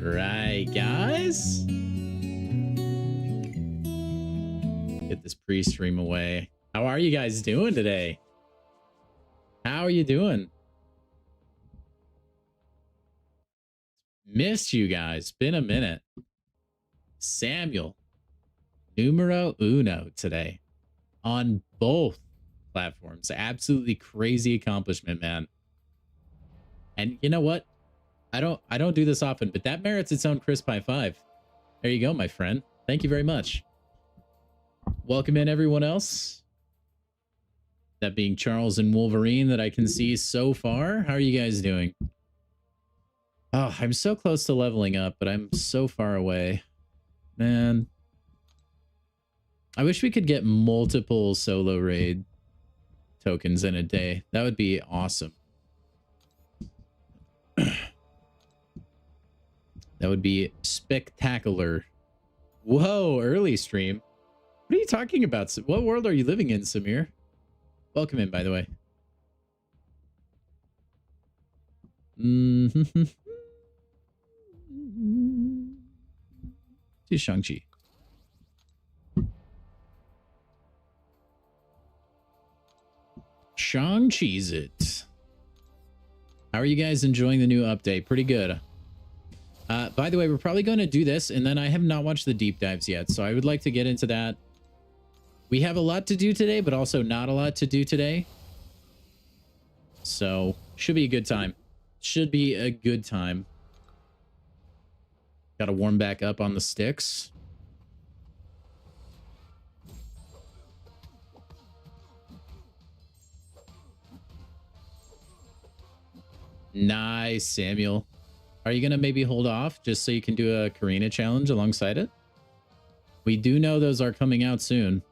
right, guys. Get this pre-stream away. How are you guys doing today? How are you doing? Missed you guys. Been a minute. Samuel, numero uno today on both platforms. Absolutely crazy accomplishment, man. And you know what? I don't do this often, but that merits its own crisp high five. There you go, my friend. Thank you very much. Welcome in, everyone else. That being Charles and Wolverine that I can see so far. How are you guys doing? Oh, I'm so close to leveling up, but I'm so far away. Man. I wish we could get multiple solo raid tokens in a day. That would be awesome. That would be spectacular. Whoa, early stream. What are you talking about? What world are you living in, Samir? Welcome in, by the way. To Shang-Chi. Shang-Chi's it. How are you guys enjoying the new update? Pretty good. By the way, we're probably going to do this, and then I have not watched the deep dives yet, so I would like to get into that. We have a lot to do today, but also not a lot to do today. So, should be a good time. Should be a good time. Got to warm back up on the sticks. Nice, Samuel. Are you going to maybe hold off just so you can do a Karina challenge alongside it? We do know those are coming out soon.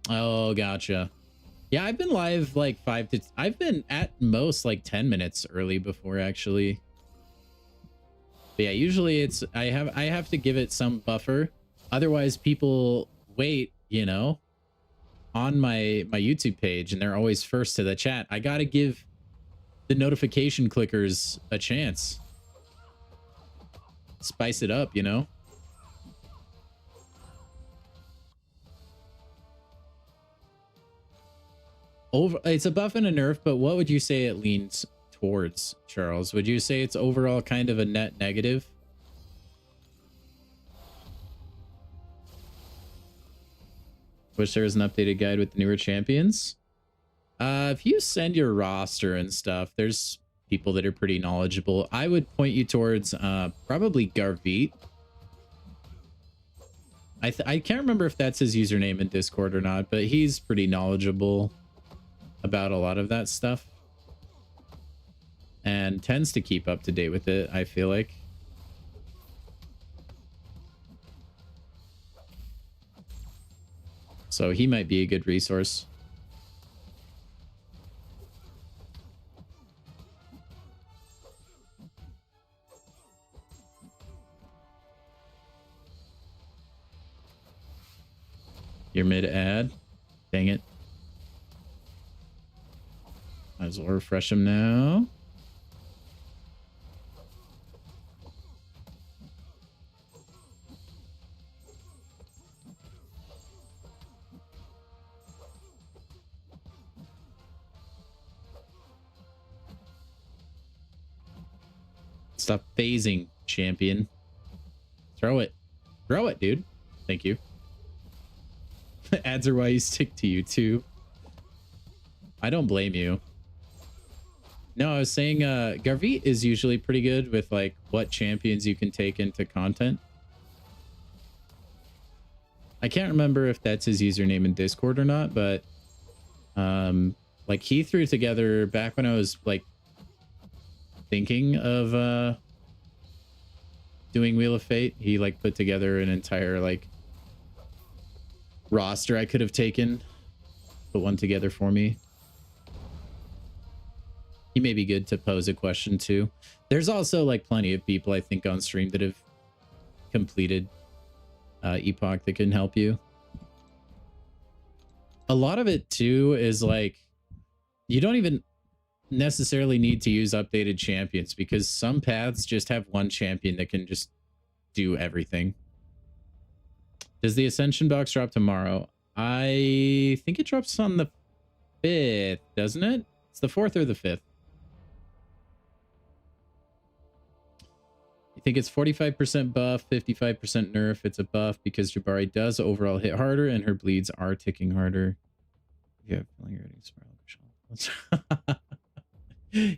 Oh, gotcha. Yeah, I've been live like I've been at most like 10 minutes early before, actually. But yeah, usually it's I have to give it some buffer. Otherwise people wait, you know, on my YouTube page, and they're always first to the chat. I got to give the notification clickers a chance. Spice it up, you know? It's a buff and a nerf, but what would you say it leans towards, Charles? Would you say it's overall kind of a net negative? Wish there was an updated guide with the newer champions. If you send your roster and stuff, there's people that are pretty knowledgeable. I would point you towards probably Garvit. I can't remember if that's his username in Discord or not, but he's pretty knowledgeable about a lot of that stuff and tends to keep up to date with it, I feel like. So he might be a good resource. You're mid-ad. Dang it. Might as well refresh him now. Stop phasing, champion. Throw it. Throw it, dude. Thank you. Ads are why you stick to you too. I don't blame you. No, I was saying Garvit is usually pretty good with like what champions you can take into content. I can't remember if that's his username in Discord or not, but like he threw together back when I was like thinking of doing Wheel of Fate. He like put together an entire like roster I could have taken, put one together for me. He may be good to pose a question too. There's also like plenty of people I think on stream that have completed Epoch that can help you. A lot of it too is like you don't even necessarily need to use updated champions because some paths just have one champion that can just do everything. Does the Ascension box drop tomorrow? I think it drops on the 5th, doesn't it? It's the 4th or the 5th. You think it's 45% buff, 55% nerf. It's a buff because Jabari does overall hit harder and her bleeds are ticking harder. Yeah,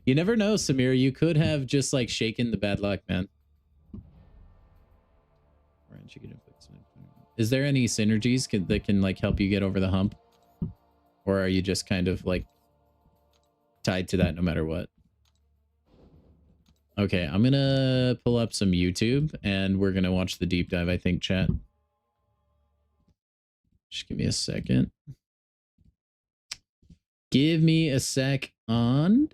you never know, Samir. You could have just like shaken the bad luck, man. Is there any synergies that can like help you get over the hump? Or are you just kind of like tied to that no matter what? Okay, I'm gonna pull up some YouTube and we're gonna watch the deep dive, I think, chat. Just give me a second. Give me a sec on.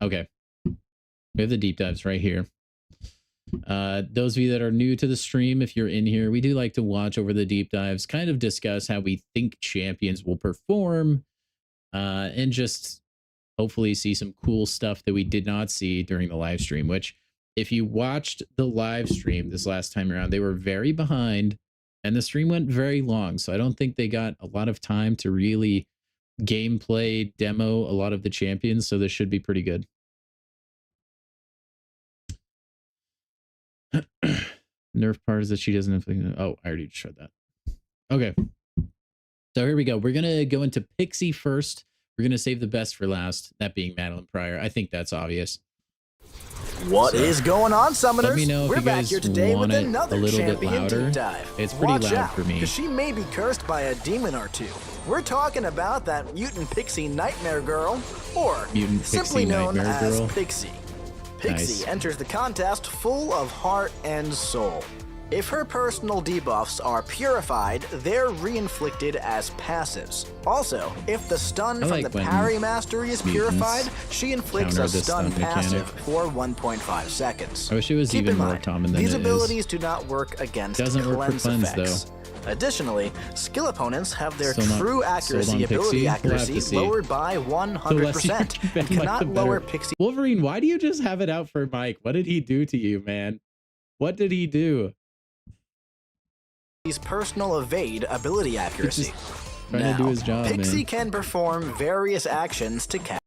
Okay. We have the deep dives right here. Those of you that are new to the stream, if you're in here, we do like to watch over the deep dives, kind of discuss how we think champions will perform, and just hopefully see some cool stuff that we did not see during the live stream, which if you watched the live stream this last time around, they were very behind and the stream went very long. So I don't think they got a lot of time to really gameplay demo a lot of the champions. So this should be pretty good. Nerf part is that she doesn't inflict. Oh, I already showed that. Okay. So here we go. We're going to go into Pixie first. We're going to save the best for last, that being Madeline Pryor. I think that's obvious. What is going on, Summoners? Let me know if We're you back guys here today want with it another a little bit champion louder. deep dive. It's pretty Watch loud out, for me. because she may be cursed by a demon or two. We're talking about that mutant pixie nightmare girl, or mutant simply known as girl. Pixie. Pixie Nice. enters the contest full of heart and soul. If her personal debuffs are purified, they're re-inflicted as passives. Also, if the stun from the parry mastery is purified, she inflicts a stun passive for 1.5 seconds. I wish it was Keep even in more mind, common than these it abilities is. do not work against Doesn't work for cleanse, effects. though. Additionally, skill opponents have their Still not true sold accuracy on ability Pixie. accuracy lowered by 100% and cannot lower Pixie. Wolverine, why do you just have it out for Mike? What did he do to you, man? What did he do? Pixie's personal evade ability accuracy. Trying to do his job, Pixie man. can perform various actions to cast.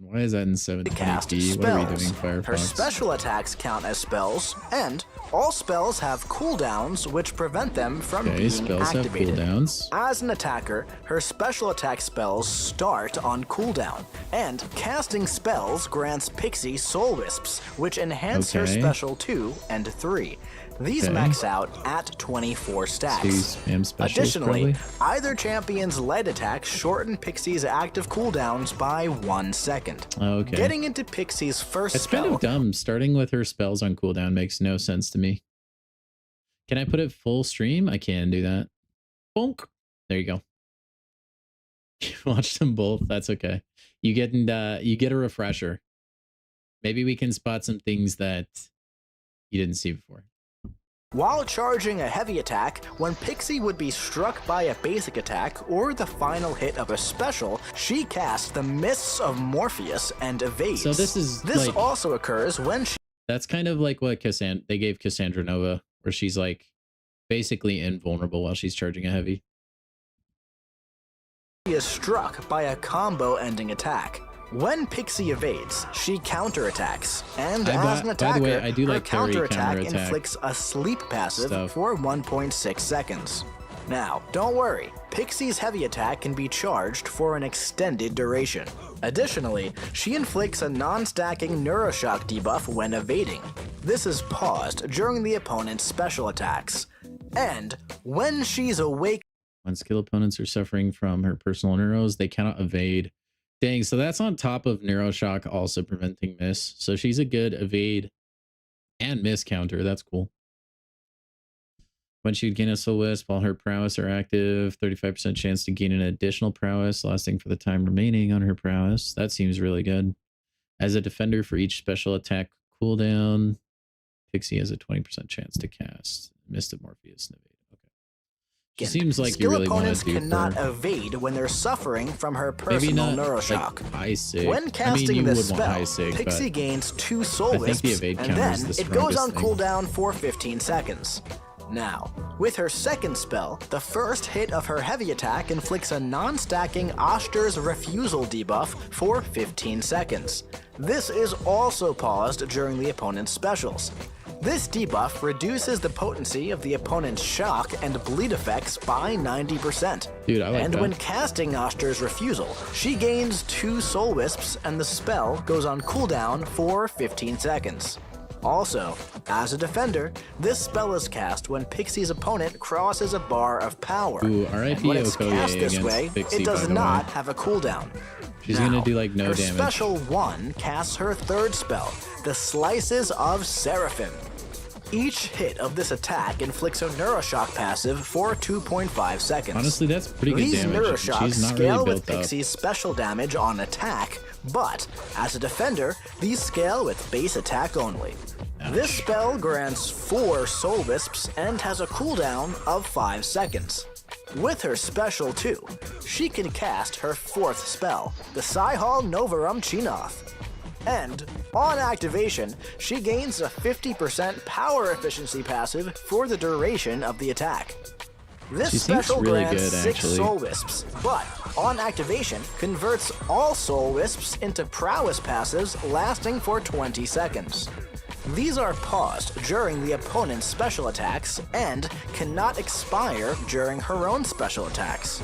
Why is that in 720p? What are we doing, Firefox? Her special attacks count as spells, and all spells have cooldowns which prevent them from being spells activated. have cooldowns. As an attacker, her special attack spells start on cooldown, and casting spells grants Pixie Soul Wisps, which enhance her special 2 and 3. These max out at 24 stacks. Additionally, either champion's lead attacks shorten Pixie's active cooldowns by 1 second. Okay. Getting into Pixie's first spell. It's kind of dumb. Starting with her spells on cooldown makes no sense to me. Can I put it full stream? I can do that. Bonk. There you go. Watch them both. That's okay. You get a refresher. Maybe we can spot some things that you didn't see before. While charging a heavy attack, when Pixie would be struck by a basic attack or the final hit of a special, she casts the Mists of Morpheus and evades. So this like, also occurs when she... That's kind of like what they gave Cassandra Nova, where she's like basically invulnerable while she's charging a heavy. She is struck by a combo-ending attack. When Pixie evades, she counterattacks, and as an attacker, by the way, I do her like counterattack inflicts a sleep passive for 1.6 seconds. Now, don't worry, Pixie's heavy attack can be charged for an extended duration. Additionally, she inflicts a non-stacking Neuroshock debuff when evading. This is paused during the opponent's special attacks. And when she's awake... When skill opponents are suffering from her personal neuros, they cannot evade. Dang, so that's on top of Neuroshock also preventing miss. So she's a good evade and miss counter. That's cool. When she would gain a Soul Wisp while her prowess are active, 35% chance to gain an additional prowess lasting for the time remaining on her prowess. That seems really good. As a defender for each special attack cooldown, Pixie has a 20% chance to cast Mist of Morpheus and evade. Okay. Seems like skill you really opponents want to cannot evade when they're suffering from her personal neuroshock. Like high sig. When casting this spell, sig, Pixie gains 2 Soul Wisps, and then it goes on cooldown for 15 seconds. Now, with her second spell, the first hit of her heavy attack inflicts a non-stacking Oster's Refusal debuff for 15 seconds. This is also paused during the opponent's specials. This debuff reduces the potency of the opponent's shock and bleed effects by 90%. Dude, I like and that. when casting Oster's Refusal, she gains 2 Soul Wisps and the spell goes on cooldown for 15 seconds. Also, as a defender, this spell is cast when Pixie's opponent crosses a bar of power. Ooh, and when it's cast this way, Pixie, it does not have a cooldown. She's gonna do like no her damage. Special 1 casts her third spell, the Slices of Seraphim. Each hit of this attack inflicts a Neuroshock passive for 2.5 seconds. Honestly, that's pretty good These damage. Neuroshocks She's not scale really with built Pixie's special damage on attack, but as a defender, these scale with base attack only. Ouch. This spell grants 4 Soul Wisps and has a cooldown of 5 seconds. With her special 2, she can cast her fourth spell, the Psyhal Novarum Chinoth. And, on activation, she gains a 50% power efficiency passive for the duration of the attack. This special really grants good, 6 actually. Soul Wisps, but on activation, converts all Soul Wisps into Prowess passives lasting for 20 seconds. These are paused during the opponent's special attacks and cannot expire during her own special attacks.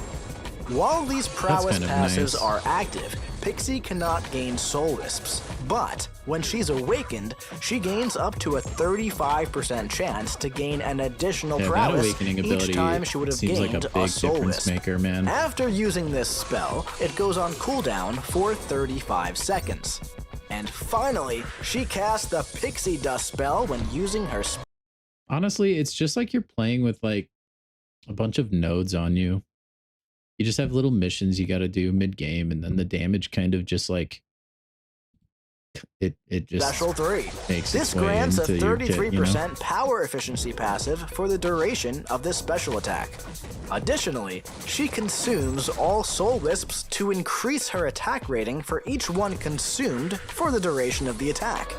While these prowess passives are active, Pixie cannot gain Soul Wisps, but when she's awakened, she gains up to a 35% chance to gain an additional prowess each time she would have gained a Soul Wisp. Man. After using this spell, it goes on cooldown for 35 seconds. And finally, she casts the Pixie Dust spell when using her Honestly, it's just like you're playing with like a bunch of nodes on you. You just have little missions you got to do mid-game, and then the damage kind of just like it just Special 3. makes This its way grants a into your 33% kit, you know? power efficiency passive for the duration of this special attack. Additionally, she consumes all Soul Wisps to increase her attack rating for each one consumed for the duration of the attack.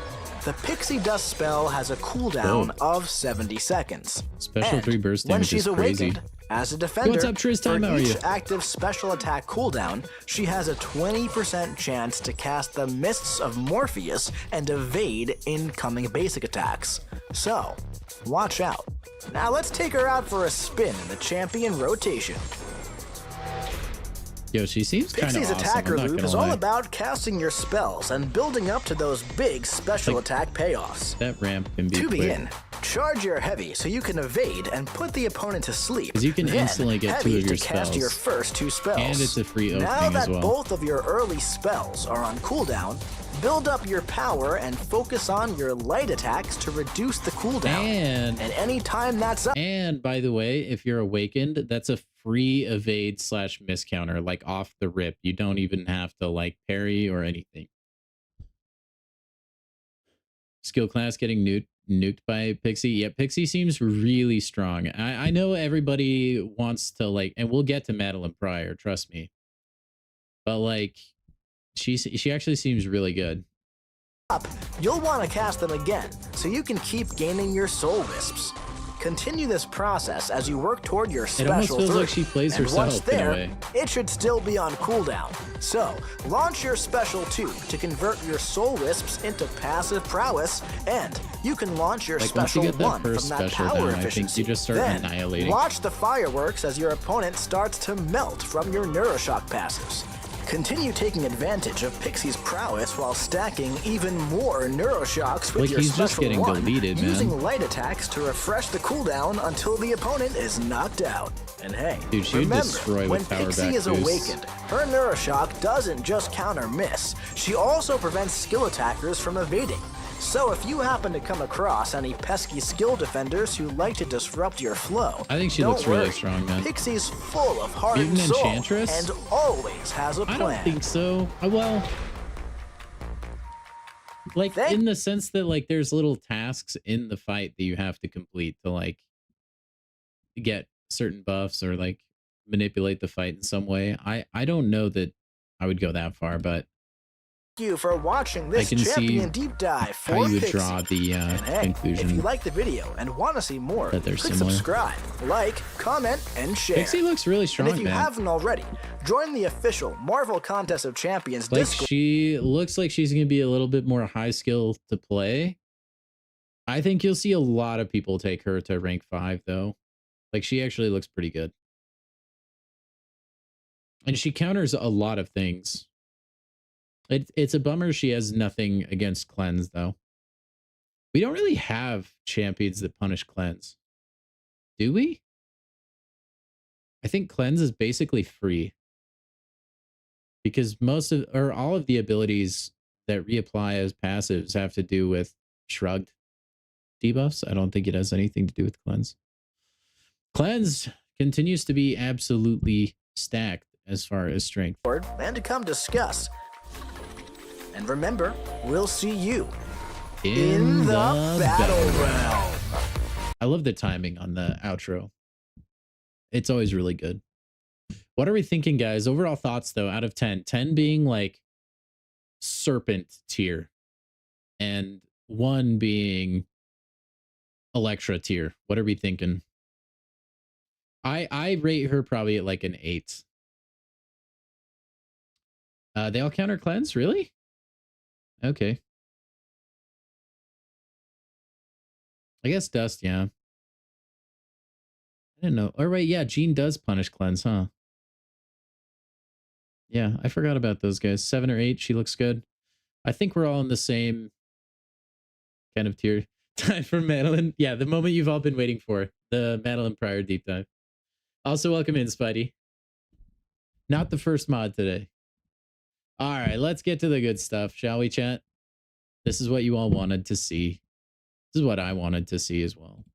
The Pixie Dust spell has a cooldown of 70 seconds. Special And 3 burst when damage she's is crazy. awakened, as a defender, What's up, Tristan? for How are each you? active special attack cooldown, she has a 20% chance to cast the Mists of Morpheus and evade incoming basic attacks. So, watch out. Now let's take her out for a spin in the champion rotation. Yo, she seems kind of Pixie's awesome. attacker I'm not loop gonna is all lie. about casting your spells and building up to those big special Like, attack payoffs. That ramp can be To quick. begin, charge your heavy so you can evade and put the opponent to sleep. 'Cause you can Then instantly get heavy 2 of your to cast spells. your first 2 spells. And it's a free opening Now that as well. both of your early spells are on cooldown, build up your power and focus on your light attacks to reduce the cooldown. And any time that's up, And by the way, if you're awakened, that's a free evade / miss counter, like off the rip. You don't even have to like parry or anything. Skill class getting nuked by Pixie. Yeah, Pixie seems really strong. I know everybody wants to like, and we'll get to Madeline Pryor, trust me. But like, she actually seems really good. you'll want to cast them again so you can keep gaining your Soul Wisps. Continue this process as you work toward your It almost special feels 3. like she plays and herself once in a there, way. it should still be on cooldown. So, launch your special 2 to convert your Soul Wisps into passive prowess, and you can launch your Like, once special you get that 1 first from that special power down, I think efficiency. you just start then, annihilating. watch the fireworks as your opponent starts to melt from your Neuroshock passives. Continue taking advantage of Pixie's prowess while stacking even more Neuroshocks with Like, your he's special just getting 1, deleted, man. using light attacks to refresh the cooldown until the opponent is knocked out. And hey, Dude, she would remember, destroy when with power Pixie back is boosts. awakened, her Neuroshock doesn't just counter miss, she also prevents skill attackers from evading. So if you happen to come across any pesky skill defenders who like to disrupt your flow, I think she don't looks really worry. strong, man. Pixie's full of heart Even and soul, Enchantress? and always has a I plan. don't think so. Well, like in the sense that like there's little tasks in the fight that you have to complete to like get certain buffs or like manipulate the fight in some way. I don't know that I would go that far, but you for watching this I can champion see deep dive for how you would Pixie. draw the And hey, conclusion. if you like the video and want to see more, that they're click similar. subscribe, like, comment, and share. Pixie looks really strong, and if you man. haven't already, join the official Marvel Contest of Champions Like Discord. she looks like she's gonna be a little bit more high skill to play. I think you'll see a lot of people take her to rank 5 though. Like she actually looks pretty good. And she counters a lot of things. It's a bummer she has nothing against cleanse though. We don't really have champions that punish cleanse. Do we? I think cleanse is basically free. Because most of or all of the abilities that reapply as passives have to do with shrugged debuffs. I don't think it has anything to do with cleanse. Cleanse continues to be absolutely stacked as far as strength. And to come discuss. And remember, we'll see you in the battle realm. I love the timing on the outro. It's always really good. What are we thinking, guys? Overall thoughts, though, out of 10. 10 being like serpent tier. And 1 being Electra tier. What are we thinking? I rate her probably at like an 8. They all counter cleanse? Really? Okay. I guess Dust, yeah. I didn't know. Or wait, yeah, Jean does punish cleanse, huh? Yeah, I forgot about those guys. 7 or 8, she looks good. I think we're all in the same kind of tier. Time for Madeline. Yeah, the moment you've all been waiting for. The Madeline Pryor deep dive. Also, welcome in, Spidey. Not the first mod today. All right, let's get to the good stuff, shall we, chat? This is what you all wanted to see. This is what I wanted to see as well.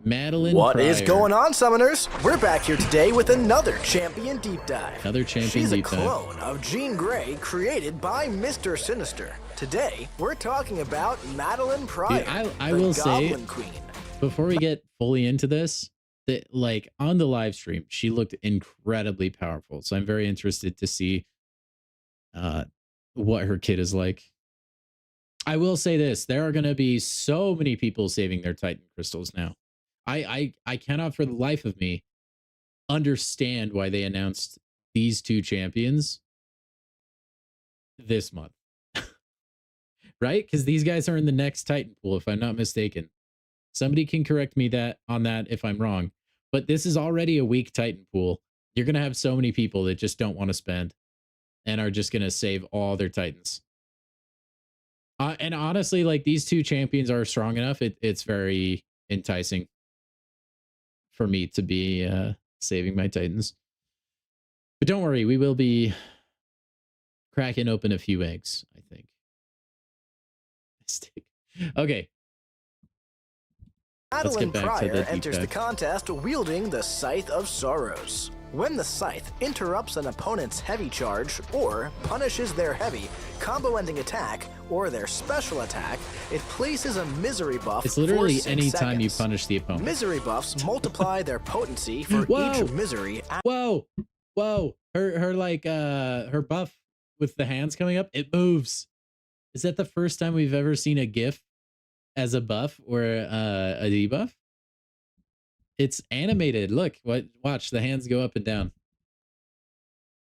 Madeline What Pryor. is going on, summoners? We're back here today with another champion deep dive. Another champion She's deep a dive. clone of Jean Grey created by Mr. Sinister. Today, we're talking about Madeline Pryor, Dude, I the will say, Goblin Queen. before we get fully into this, that like on the live stream, she looked incredibly powerful. So I'm very interested to see what her kid is like. I will say this, there are going to be so many people saving their Titan crystals now. I cannot for the life of me understand why they announced these 2 champions this month. Right? Because these guys are in the next Titan pool, if I'm not mistaken. Somebody can correct me on that if I'm wrong. But this is already a weak Titan pool. You're going to have so many people that just don't want to spend and are just going to save all their Titans. And honestly, like these 2 champions are strong enough. It's very enticing for me to be saving my Titans. But don't worry, we will be cracking open a few eggs, I think. Okay. Madeline Pryor enters the dive. contest wielding the Scythe of Sorrows. When the Scythe interrupts an opponent's heavy charge or punishes their heavy, combo-ending attack, or their special attack, it places a misery buff. It's literally for 6 any time you seconds. punish the opponent. Misery buffs multiply their potency for each misery. Whoa. Her like her buff with the hands coming up, it moves. Is that the first time we've ever seen a GIF as a buff or a debuff? It's animated. Look, watch the hands go up and down.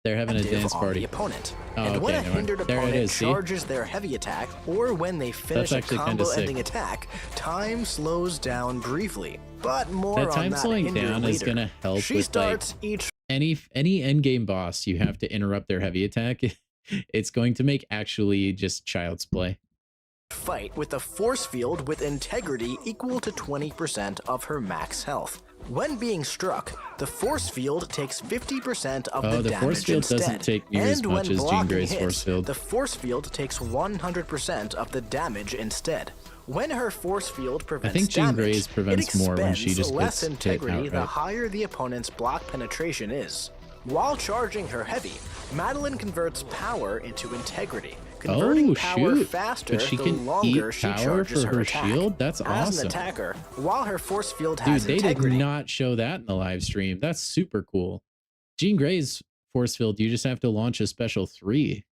They're having a dance party. The opponent. Oh, and okay, when a hindered there it opponent is, charges their heavy attack, or when they finish a combo-ending attack, time slows down briefly. But more that on time that slowing down later. is gonna help She with starts like each any endgame boss. You have to interrupt their heavy attack. It's going to make actually just child's play. Fight with a force field with integrity equal to 20% of her max health. When being struck, the force field takes 50% of the damage force field instead. doesn't take near as And much when as Jean blocking Grey's hits, force field. the force field takes 100% of the damage instead. When her force field prevents think Jean damage, Grey's prevents it more when she expends just less gets hit integrity the outright. higher the opponent's block penetration is. While charging her heavy, Madeline converts power into integrity, converting power faster the longer she charges her attack. Shield? That's awesome. As an attacker, while her force field has integrity. integrity. They did not show that in the live stream. That's super cool. Jean Grey's force field, you just have to launch a special 3.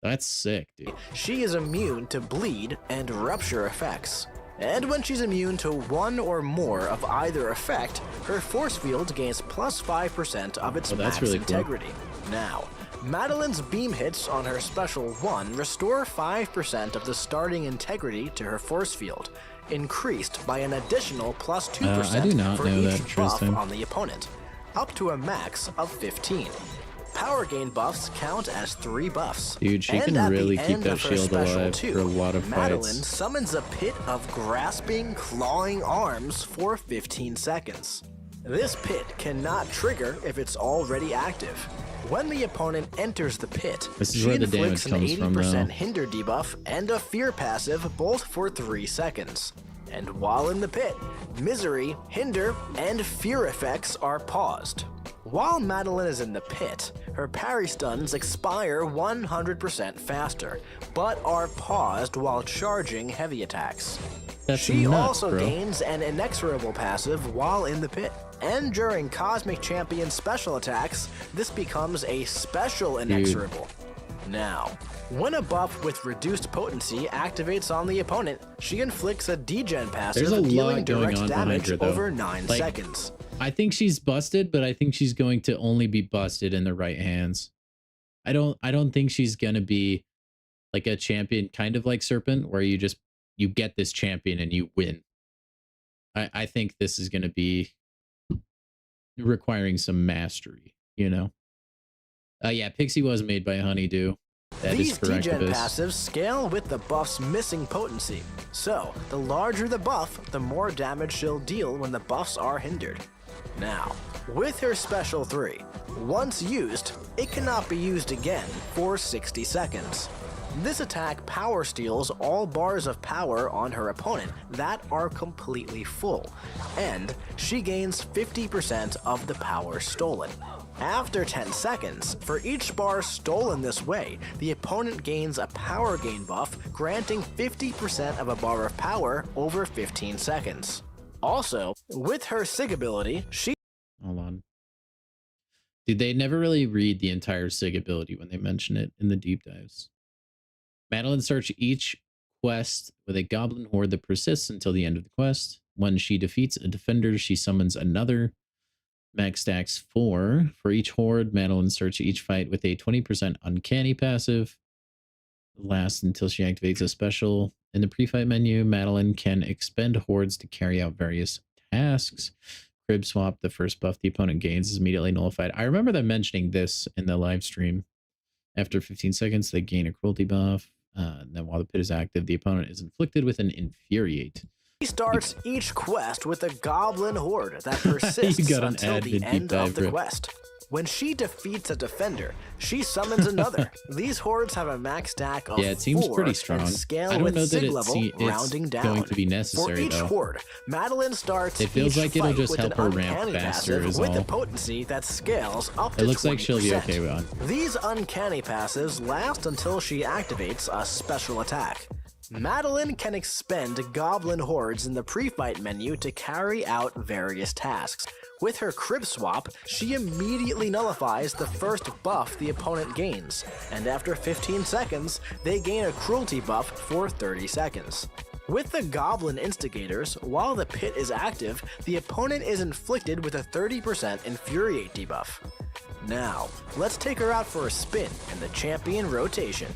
That's sick, dude. She is immune to bleed and rupture effects. And when she's immune to one or more of either effect, her force field gains plus 5% of its max integrity. Cool. Now, Madeline's beam hits on her special 1 restore 5% of the starting integrity to her force field, increased by an additional plus 2% for each buff on the opponent, up to a max of 15. Power gain buffs count as 3 buffs. Dude, she can really keep that shield alive for a lot of Madeline fights. summons a pit of grasping, clawing arms for 15 seconds. This pit cannot trigger if it's already active. When the opponent enters the pit, she inflicts an 80% hinder debuff and a fear passive both for 3 seconds. And while in the pit, misery, hinder, and fear effects are paused. While Madeline is in the pit, her parry stuns expire 100% faster, but are paused while charging heavy attacks. She also gains an inexorable passive while in the pit, and during Cosmic Champion special attacks, this becomes a special inexorable. Now, when a buff with reduced potency activates on the opponent, she inflicts a degen passive dealing direct damage over 9 seconds. I think she's busted, but I think she's going to only be busted in the right hands. I don't think she's gonna be like a champion, kind of like Serpent, where you get this champion and you win. I think this is gonna be requiring some mastery, you know. Yeah, Pixie was made by Honeydew. That is correct. These degen passives scale with the buff's missing potency. So, the larger the buff, the more damage she'll deal when the buffs are hindered. Now, with her special 3, once used, it cannot be used again for 60 seconds. This attack power steals all bars of power on her opponent that are completely full, and she gains 50% of the power stolen. After 10 seconds, for each bar stolen this way, the opponent gains a power gain buff, granting 50% of a bar of power over 15 seconds. Also, with her SIG ability, she... Hold on. Dude, they never really read the entire SIG ability when they mention it in the deep dives. Madeline starts each quest with a goblin horde that persists until the end of the quest. When she defeats a defender, she summons another. Max stacks 4. For each horde, Madeline starts each fight with a 20% uncanny passive. Lasts until she activates a special. In the pre-fight menu, Madeline can expend hordes to carry out various tasks. Crib swap, the first buff the opponent gains, is immediately nullified. I remember them mentioning this in the live stream. After 15 seconds, they gain a cruelty buff. And then while the pit is active, the opponent is inflicted with an infuriate. She starts each quest with a goblin horde that persists until the end of the quest. When she defeats a defender, she summons another. These hordes have a max stack of 4 it seems pretty strong. And scale I don't with know that SIG level, rounding down. Going to be necessary, For each though. horde, Madeline starts it feels like it'll just help her ramp uncanny faster is with all. a potency that scales up to 20%. It looks like she'll be okay with it. These uncanny passives last until she activates a special attack. Madeline can expend goblin hordes in the pre-fight menu to carry out various tasks. With her crib swap, she immediately nullifies the first buff the opponent gains, and after 15 seconds, they gain a cruelty buff for 30 seconds. With the Goblin Instigators, while the pit is active, the opponent is inflicted with a 30% Infuriate debuff. Now, let's take her out for a spin in the champion rotation.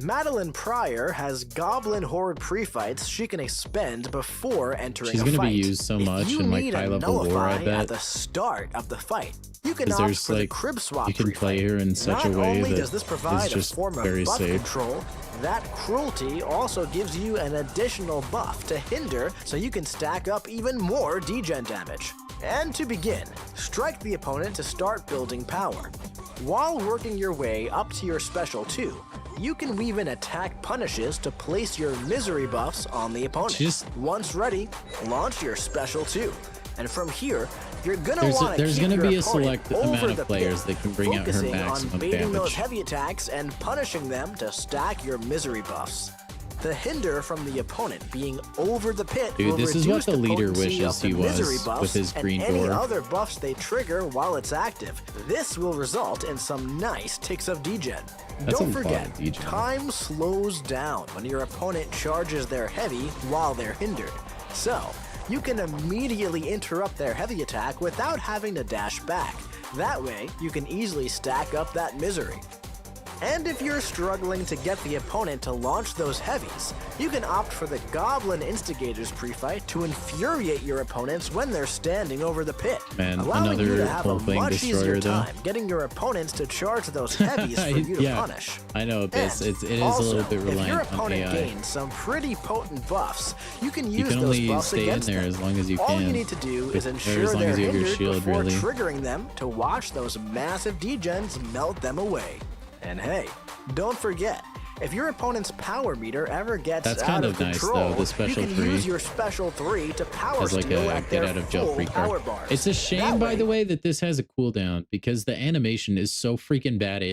Madeline Pryor has Goblin Horde pre-fights she can expend before entering a fight. She's going to be used so much in like high level lore, I bet. At the start of the fight, you can opt for the crib swap. You can play her in such a way that not only does this provide a form of buff safe. Control, that cruelty also gives you an additional buff to hinder, so you can stack up even more degen damage. And to begin, strike the opponent to start building power. While working your way up to your special 2, you can weave in attack punishes to place your misery buffs on the opponent. Once ready, launch your special 2. And from here, you're gonna want to there's keep gonna your be a opponent select over amount the of players pit, that can bring out her focusing on maximum baiting those damage. heavy attacks and punishing them to stack your misery buffs. The hinder from the opponent being over the pit will Dude, this is what reduce the leader potency wishes of the he misery was buffs with his green and any door. other buffs they trigger while it's active. This will result in some nice ticks of degen. That's Don't a lot forget, of degen. time slows down when your opponent charges their heavy while they're hindered. So, you can immediately interrupt their heavy attack without having to dash back. That way, you can easily stack up that misery. And if you're struggling to get the opponent to launch those heavies, you can opt for the Goblin Instigators pre-fight to infuriate your opponents when they're standing over the pit, Man, allowing you another to have a whole thing much easier destroyer, though. time getting your opponents to charge those heavies for you to Yeah, punish. I know, Abyss. And It is also, a little bit if your reliant on opponent AI. gains some pretty potent buffs, you can You use can those only buffs stay in against there them. as long as you All can. you need to do is Or ensure as long they're as you have your hindered shield, before really. triggering them to watch those massive degens melt them away. And hey, don't forget, if your opponent's power meter ever gets That's out kind of of nice, control, though, the special you can 3 use your special 3 to power as like steal a at their get out of jail full free power card. bars. It's a shame, That by the way, way, that this has a cooldown because the animation is so freaking bad.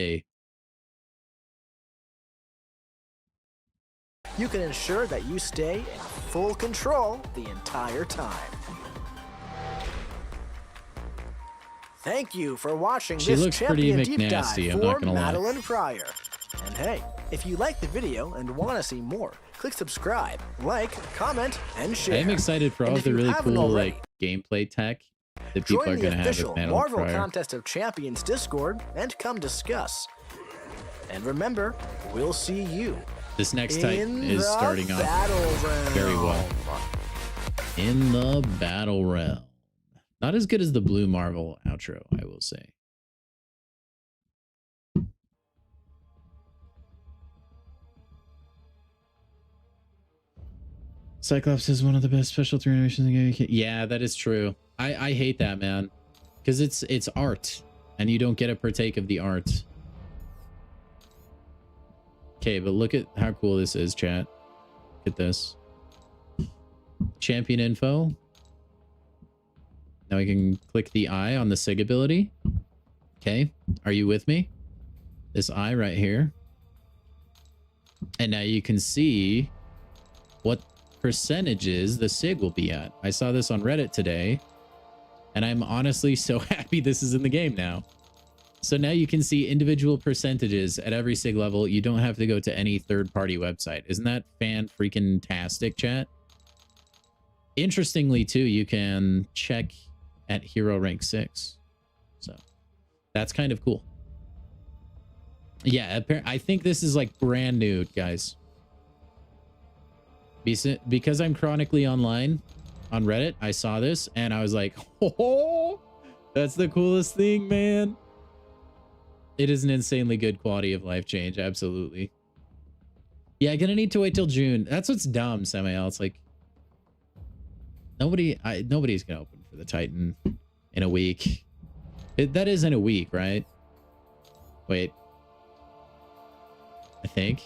you can ensure that you stay in full control the entire time. Thank you for watching She this looks pretty Champion Deep Dive McNasty, I'm for not gonna lie. Madeline Pryor. And hey, if you liked the video and want to see more, click subscribe, like, comment, and share. I am excited for all And of the if you really haven't cool already, like gameplay tech that people join are the going to have official with Madeline Marvel Pryor. Contest of Champions Discord and come discuss. And remember, we'll see you This next Titan in is the starting off battle realm. very well. In the battle realm. Not as good as the Blue Marvel outro, I will say. Cyclops is one of the best special 3 animations in the game. Yeah, that is true. I hate that, man. Because it's art. And you don't get to partake of the art. Okay, but look at how cool this is, chat. Look at this. Champion info. Now we can click the eye on the SIG ability. Okay, are you with me? This eye right here. And now you can see what percentages the SIG will be at. I saw this on Reddit today, and I'm honestly so happy this is in the game now. So now you can see individual percentages at every SIG level. You don't have to go to any third-party website. Isn't that fan-freaking-tastic, chat? Interestingly, too, you can check at hero rank 6. So that's kind of cool. Yeah, I think this is like brand new, guys. Because I'm chronically online on Reddit, I saw this and I was like, oh, that's the coolest thing, man. It is an insanely good quality of life change. Absolutely. Yeah, gonna need to wait till June. That's what's dumb, Samael. It's like nobody's gonna open for the Titan in a week. That is in a week, right? Wait. I think.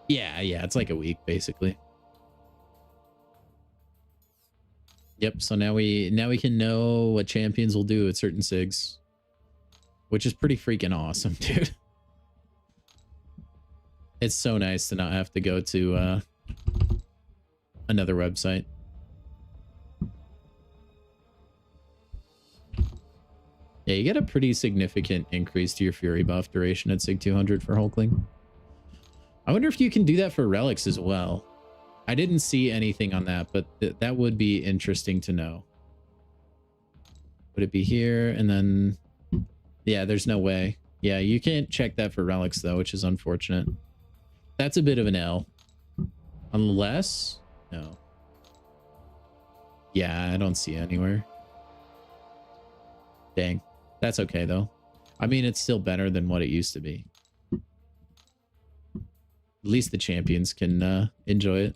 Yeah, it's like a week basically. Yep, so now we can know what champions will do at certain SIGs. Which is pretty freaking awesome, dude. It's so nice to not have to go to another website. Yeah, you get a pretty significant increase to your Fury buff duration at SIG 200 for Hulkling. I wonder if you can do that for relics as well. I didn't see anything on that, but that would be interesting to know. Would it be here and then... Yeah, there's no way. Yeah, you can't check that for relics, though, which is unfortunate. That's a bit of an L. Unless... No. Yeah, I don't see it anywhere. Dang. That's okay, though. I mean, it's still better than what it used to be. At least the champions can enjoy it.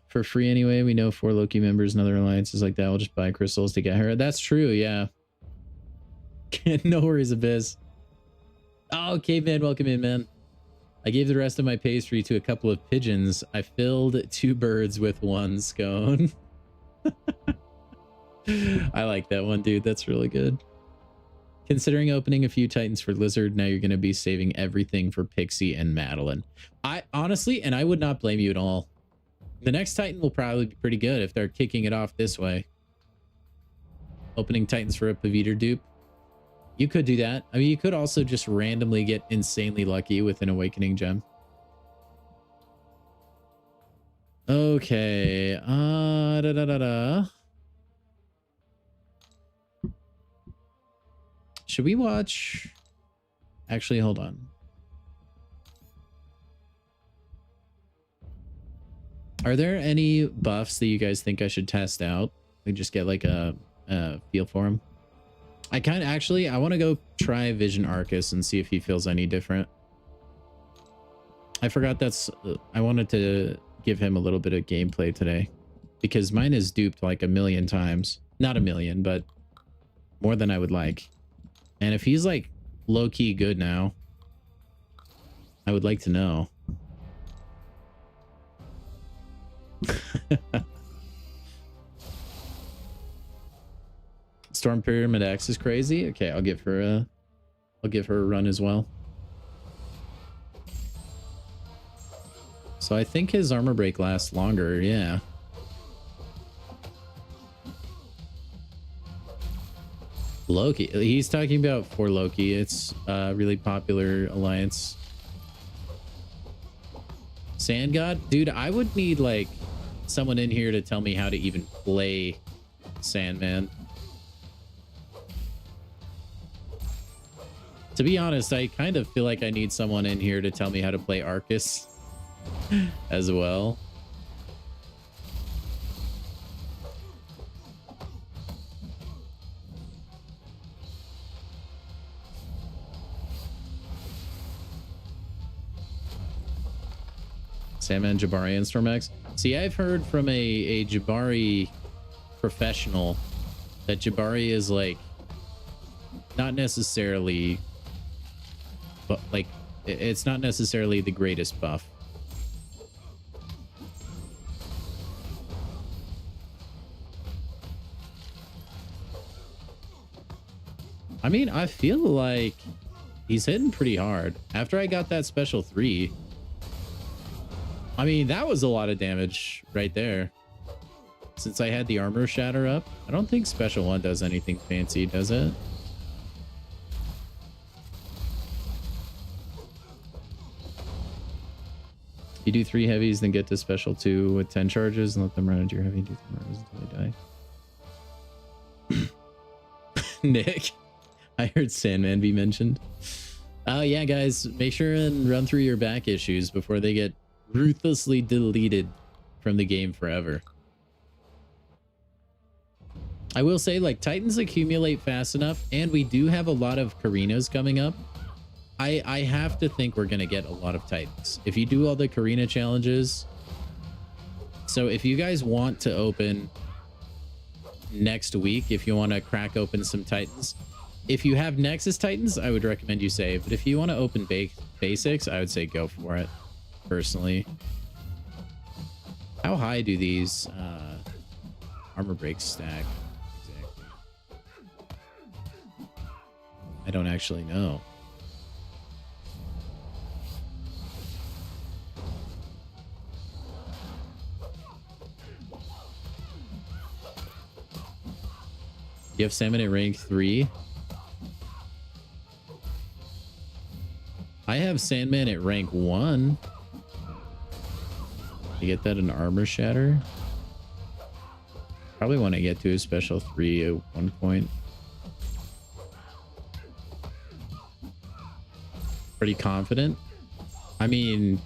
For free anyway. We know 4 Loki members and other alliances like that will just buy crystals to get her. That's true, yeah. No worries, Abyss. Oh, Caveman, welcome in, man. I gave the rest of my pastry to a couple of pigeons. I filled 2 birds with 1 scone. I like that one, dude. That's really good. Considering opening a few Titans for Lizard, now you're going to be saving everything for Pixie and Madeline. I honestly, and I would not blame you at all. The next Titan will probably be pretty good if they're kicking it off this way. Opening Titans for a Paviter dupe. You could do that. I mean, you could also just randomly get insanely lucky with an Awakening Gem. Okay. Should we watch? Actually, hold on. Are there any buffs that you guys think I should test out? We just get like a feel for them. I want to go try Vision Arcus and see if he feels any different. I forgot I wanted to give him a little bit of gameplay today because mine is duped like 1,000,000 times. Not 1,000,000, but more than I would like. And if he's like low-key good now, I would like to know. Storm Pyramid X is crazy. Okay, I'll give her a run as well. So I think his armor break lasts longer, yeah. Loki. He's talking about for Loki. It's a really popular alliance. Sand God? Dude, I would need like someone in here to tell me how to even play Sandman. To be honest, I kind of feel like I need someone in here to tell me how to play Arcus as well. Sandman, Jabari, and Stormax. See, I've heard from a Jabari professional that Jabari is like not necessarily, but like it's not necessarily the greatest buff. I mean, I feel like he's hitting pretty hard. After I got that special 3, I mean, that was a lot of damage right there. Since I had the armor shatter up, I don't think special 1 does anything fancy, does it? You do 3 heavies, then get to special 2 with 10 charges and let them run into your heavy. Do 3 charges until they die. Nick, I heard Sandman be mentioned. Oh yeah, guys, make sure and run through your back issues before they get ruthlessly deleted from the game forever. I will say, like, Titans accumulate fast enough, and we do have a lot of Karinas coming up. I have to think we're gonna get a lot of Titans if you do all the Karina challenges. So if you guys want to open next week, if you want to crack open some Titans, if you have Nexus Titans, I would recommend you save. But if you want to open basics, I would say go for it. Personally, how high do these armor breaks stack exactly? I don't actually know. You have Salmon at rank 3. I have Sandman at rank 1. You get that in armor shatter. Probably want to get to a special 3 at one point. Pretty confident. I mean,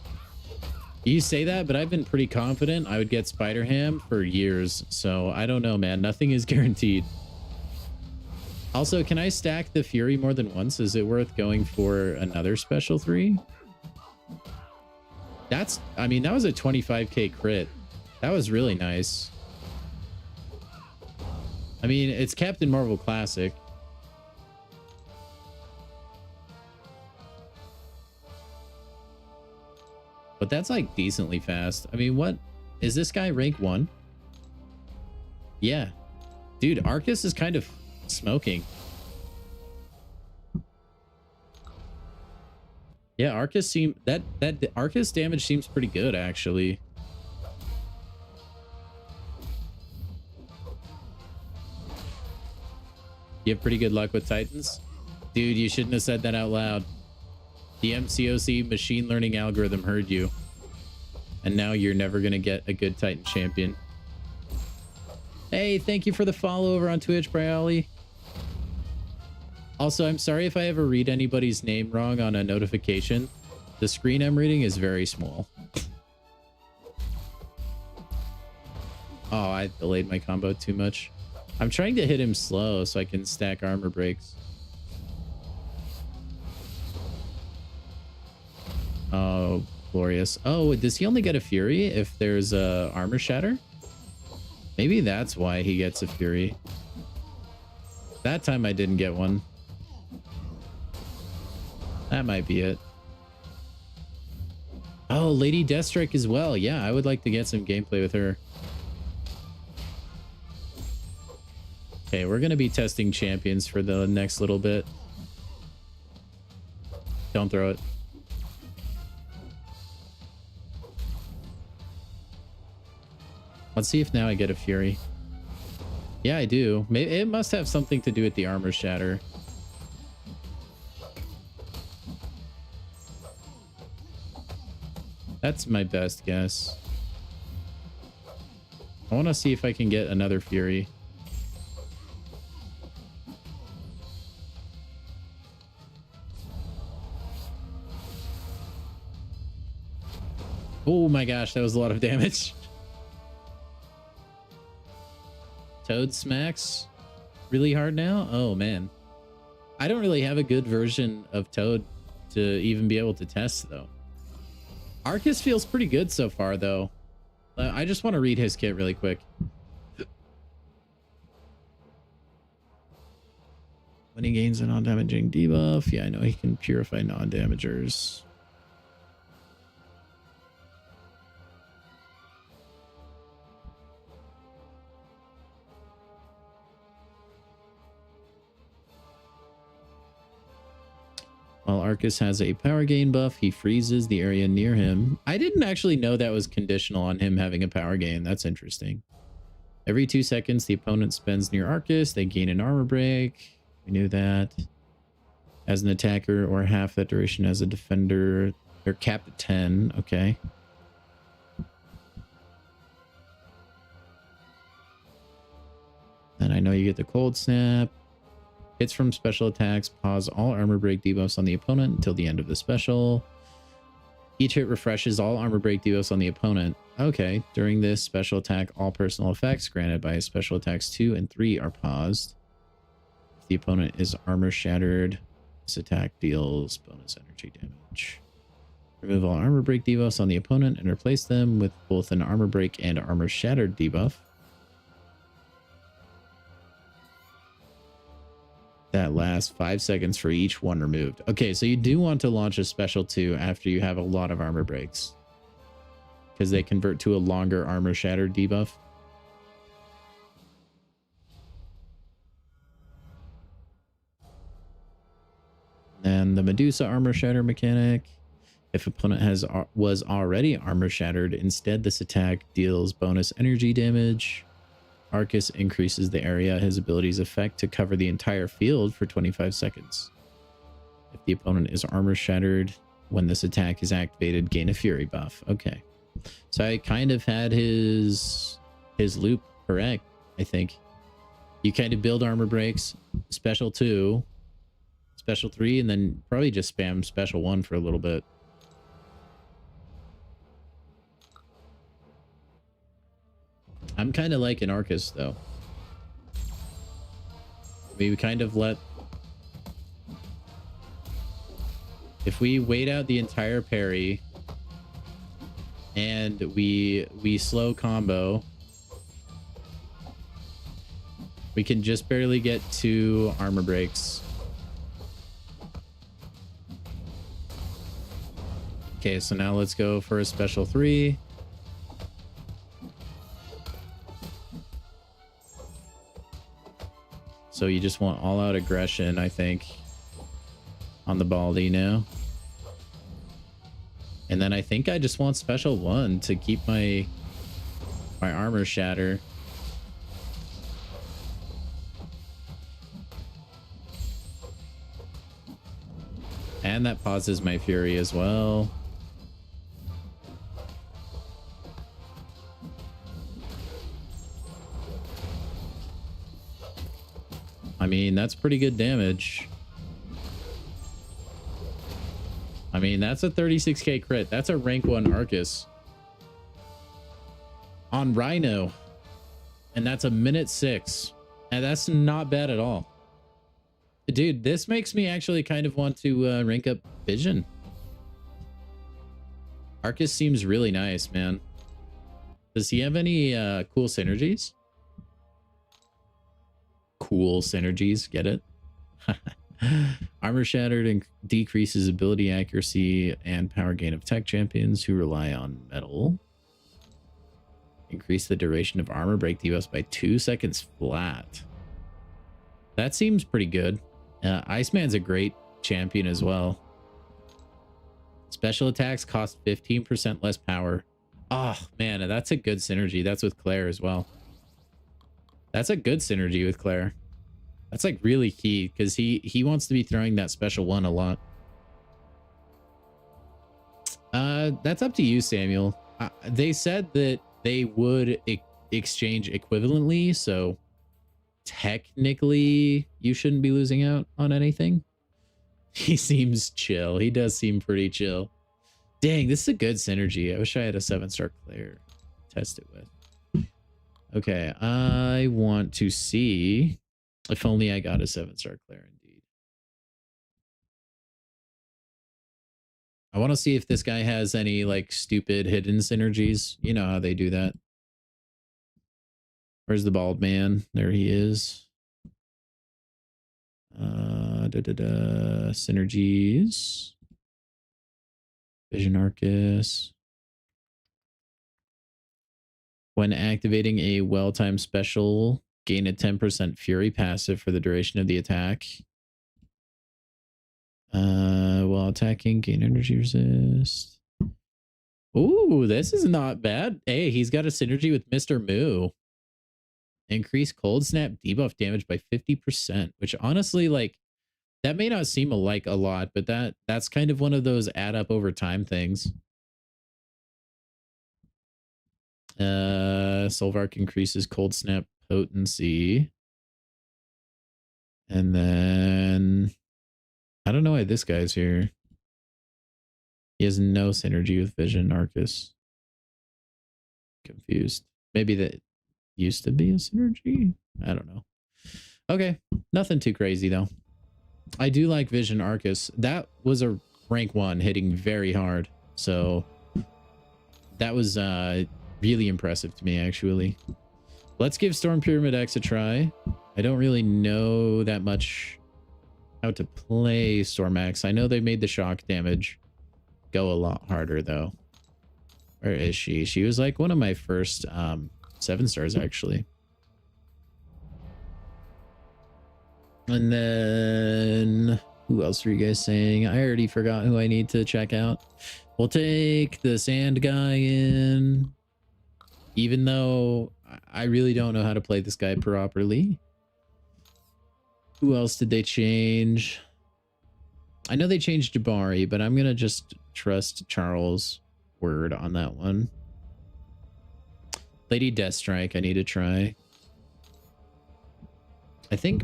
you say that, but I've been pretty confident I would get Spider-Ham for years. So I don't know, man. Nothing is guaranteed. Also, can I stack the Fury more than once? Is it worth going for another special 3? That's, I mean, that was a 25k crit. That was really nice. I mean, it's Captain Marvel Classic. But that's like decently fast. I mean, what is this guy rank 1? Yeah. Dude, Arcus is kind of smoking. Yeah, Arcus that Arcus damage seems pretty good actually. You have pretty good luck with Titans? Dude, you shouldn't have said that out loud. The MCOC machine learning algorithm heard you. And now you're never going to get a good Titan champion. Hey, thank you for the follow over on Twitch, Bryoli. Also, I'm sorry if I ever read anybody's name wrong on a notification. The screen I'm reading is very small. Oh, I delayed my combo too much. I'm trying to hit him slow so I can stack armor breaks. Oh, glorious. Oh, does he only get a Fury if there's a armor shatter? Maybe that's why he gets a Fury. That time I didn't get one. That might be it. Oh, Lady Deathstrike as well. Yeah, I would like to get some gameplay with her. Okay, we're going to be testing champions for the next little bit. Don't throw it. Let's see if now I get a Fury. Yeah, I do. Maybe it must have something to do with the armor shatter. That's my best guess. I want to see if I can get another Fury. Oh my gosh, that was a lot of damage. Toad smacks really hard now? Oh man. I don't really have a good version of Toad to even be able to test though. Arcus feels pretty good so far though. I just want to read his kit really quick. When he gains a non-damaging debuff, yeah, I know he can purify non-damagers. While Arcus has a power gain buff, he freezes the area near him. I didn't actually know that was conditional on him having a power gain. That's interesting. Every 2 seconds, the opponent spends near Arcus. They gain an armor break. We knew that. As an attacker, or half that duration as a defender. They're capped at 10. Okay. And I know you get the cold snap. Hits from special attacks pause all armor break debuffs on the opponent until the end of the special. Each hit refreshes all armor break debuffs on the opponent. Okay, during this special attack, all personal effects granted by special attacks 2 and 3 are paused. If the opponent is armor shattered, this attack deals bonus energy damage. Remove all armor break debuffs on the opponent and replace them with both an armor break and armor shattered debuff. That lasts 5 seconds for each one removed. Okay, so you do want to launch a special 2 after you have a lot of armor breaks, because they convert to a longer armor shattered debuff. Then the Medusa armor shatter mechanic. If opponent was already armor shattered, instead this attack deals bonus energy damage. Arcus increases the area his abilities affect to cover the entire field for 25 seconds. If the opponent is armor shattered, when this attack is activated, gain a fury buff. Okay. So I kind of had his loop correct, I think. You kind of build armor breaks, special 2, special 3, and then probably just spam special 1 for a little bit. I'm kind of like an Arcus, though. We kind of let... If we wait out the entire parry and we slow combo, we can just barely get 2 armor breaks. Okay, so now let's go for a special 3. So you just want all out aggression, I think, on the Baldy now. And then I think I just want special 1 to keep my armor shatter. And that pauses my fury as well. I mean, that's pretty good damage. I mean, that's a 36k crit. That's a rank 1 Arcus on Rhino. And that's a minute 6. And that's not bad at all. Dude, this makes me actually kind of want to rank up Vision. Arcus seems really nice, man. Does he have any cool synergies? Cool synergies, get it? Armor Shattered and decreases ability accuracy and power gain of tech champions who rely on metal. Increase the duration of armor break debuffs by 2 seconds flat. That seems pretty good. Iceman's a great champion as well. Special attacks cost 15% less power. Oh, man, that's a good synergy. That's with Claire as well. That's a good synergy with Claire. That's like really key because he wants to be throwing that special 1 a lot. That's up to you, Samuel. They said that they would exchange equivalently, so technically you shouldn't be losing out on anything. He seems chill. He does seem pretty chill. Dang, this is a good synergy. I wish I had a 7-star Claire to test it with. Okay, I want to see if only I got a 7-star Claire indeed. I want to see if this guy has any like stupid hidden synergies. You know how they do that. Where's the bald man? There he is. Synergies. Vision Arcus. When activating a well-timed special, gain a 10% fury passive for the duration of the attack. While attacking, gain energy resist. Ooh, this is not bad. Hey, he's got a synergy with Mr. Moo. Increase cold snap debuff damage by 50%, which honestly, like, that may not seem like a lot, but that's kind of one of those add up over time things. Solvark increases cold snap potency. And then I don't know why this guy's here. He has no synergy with Vision Arcus. Confused. Maybe that used to be a synergy? I don't know. Okay, nothing too crazy though. I do like Vision Arcus. That was a rank 1 hitting very hard. So that was really impressive to me actually. Let's give Storm Pyramid X a try. I don't really know that much how to play Storm X. I know they made the shock damage go a lot harder though. Where is she? She was like one of my first 7 stars actually. And then who else are you guys saying? I already forgot who I need to check out. We'll take the sand guy in, even though I really don't know how to play this guy properly. Who else did they change? I know they changed Jabari, but I'm gonna just trust Charles' word on that one. Lady Deathstrike, I need to try. I think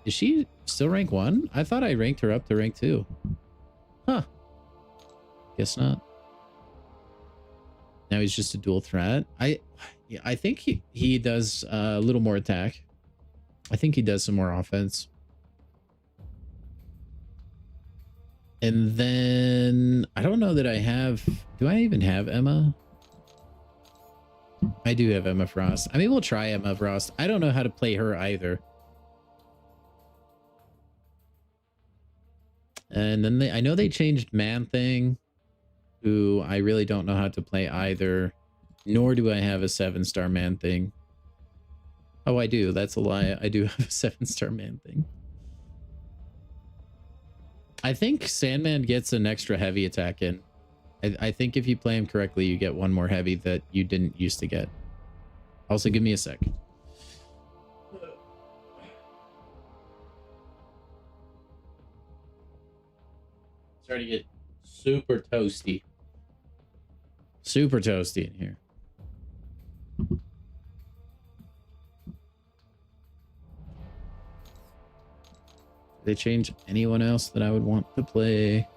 is she still rank 1? I thought I ranked her up to rank 2. Huh. Guess not. Now he's just a dual threat. I think he does a little more attack. I think he does some more offense. And then I don't know that I have, do I even have Emma? I do have Emma Frost. I mean, we'll try Emma Frost. I don't know how to play her either. And then I know they changed Man Thing. who I really don't know how to play either, nor do I have a 7-star man thing. Oh, I do. That's a lie. I do have a 7-star man thing. I think Sandman gets an extra heavy attack in. I think if you play him correctly, you get one more heavy that you didn't used to get. Also, give me a sec. Starting to get super toasty. Super toasty in here. They change anyone else that I would want to play?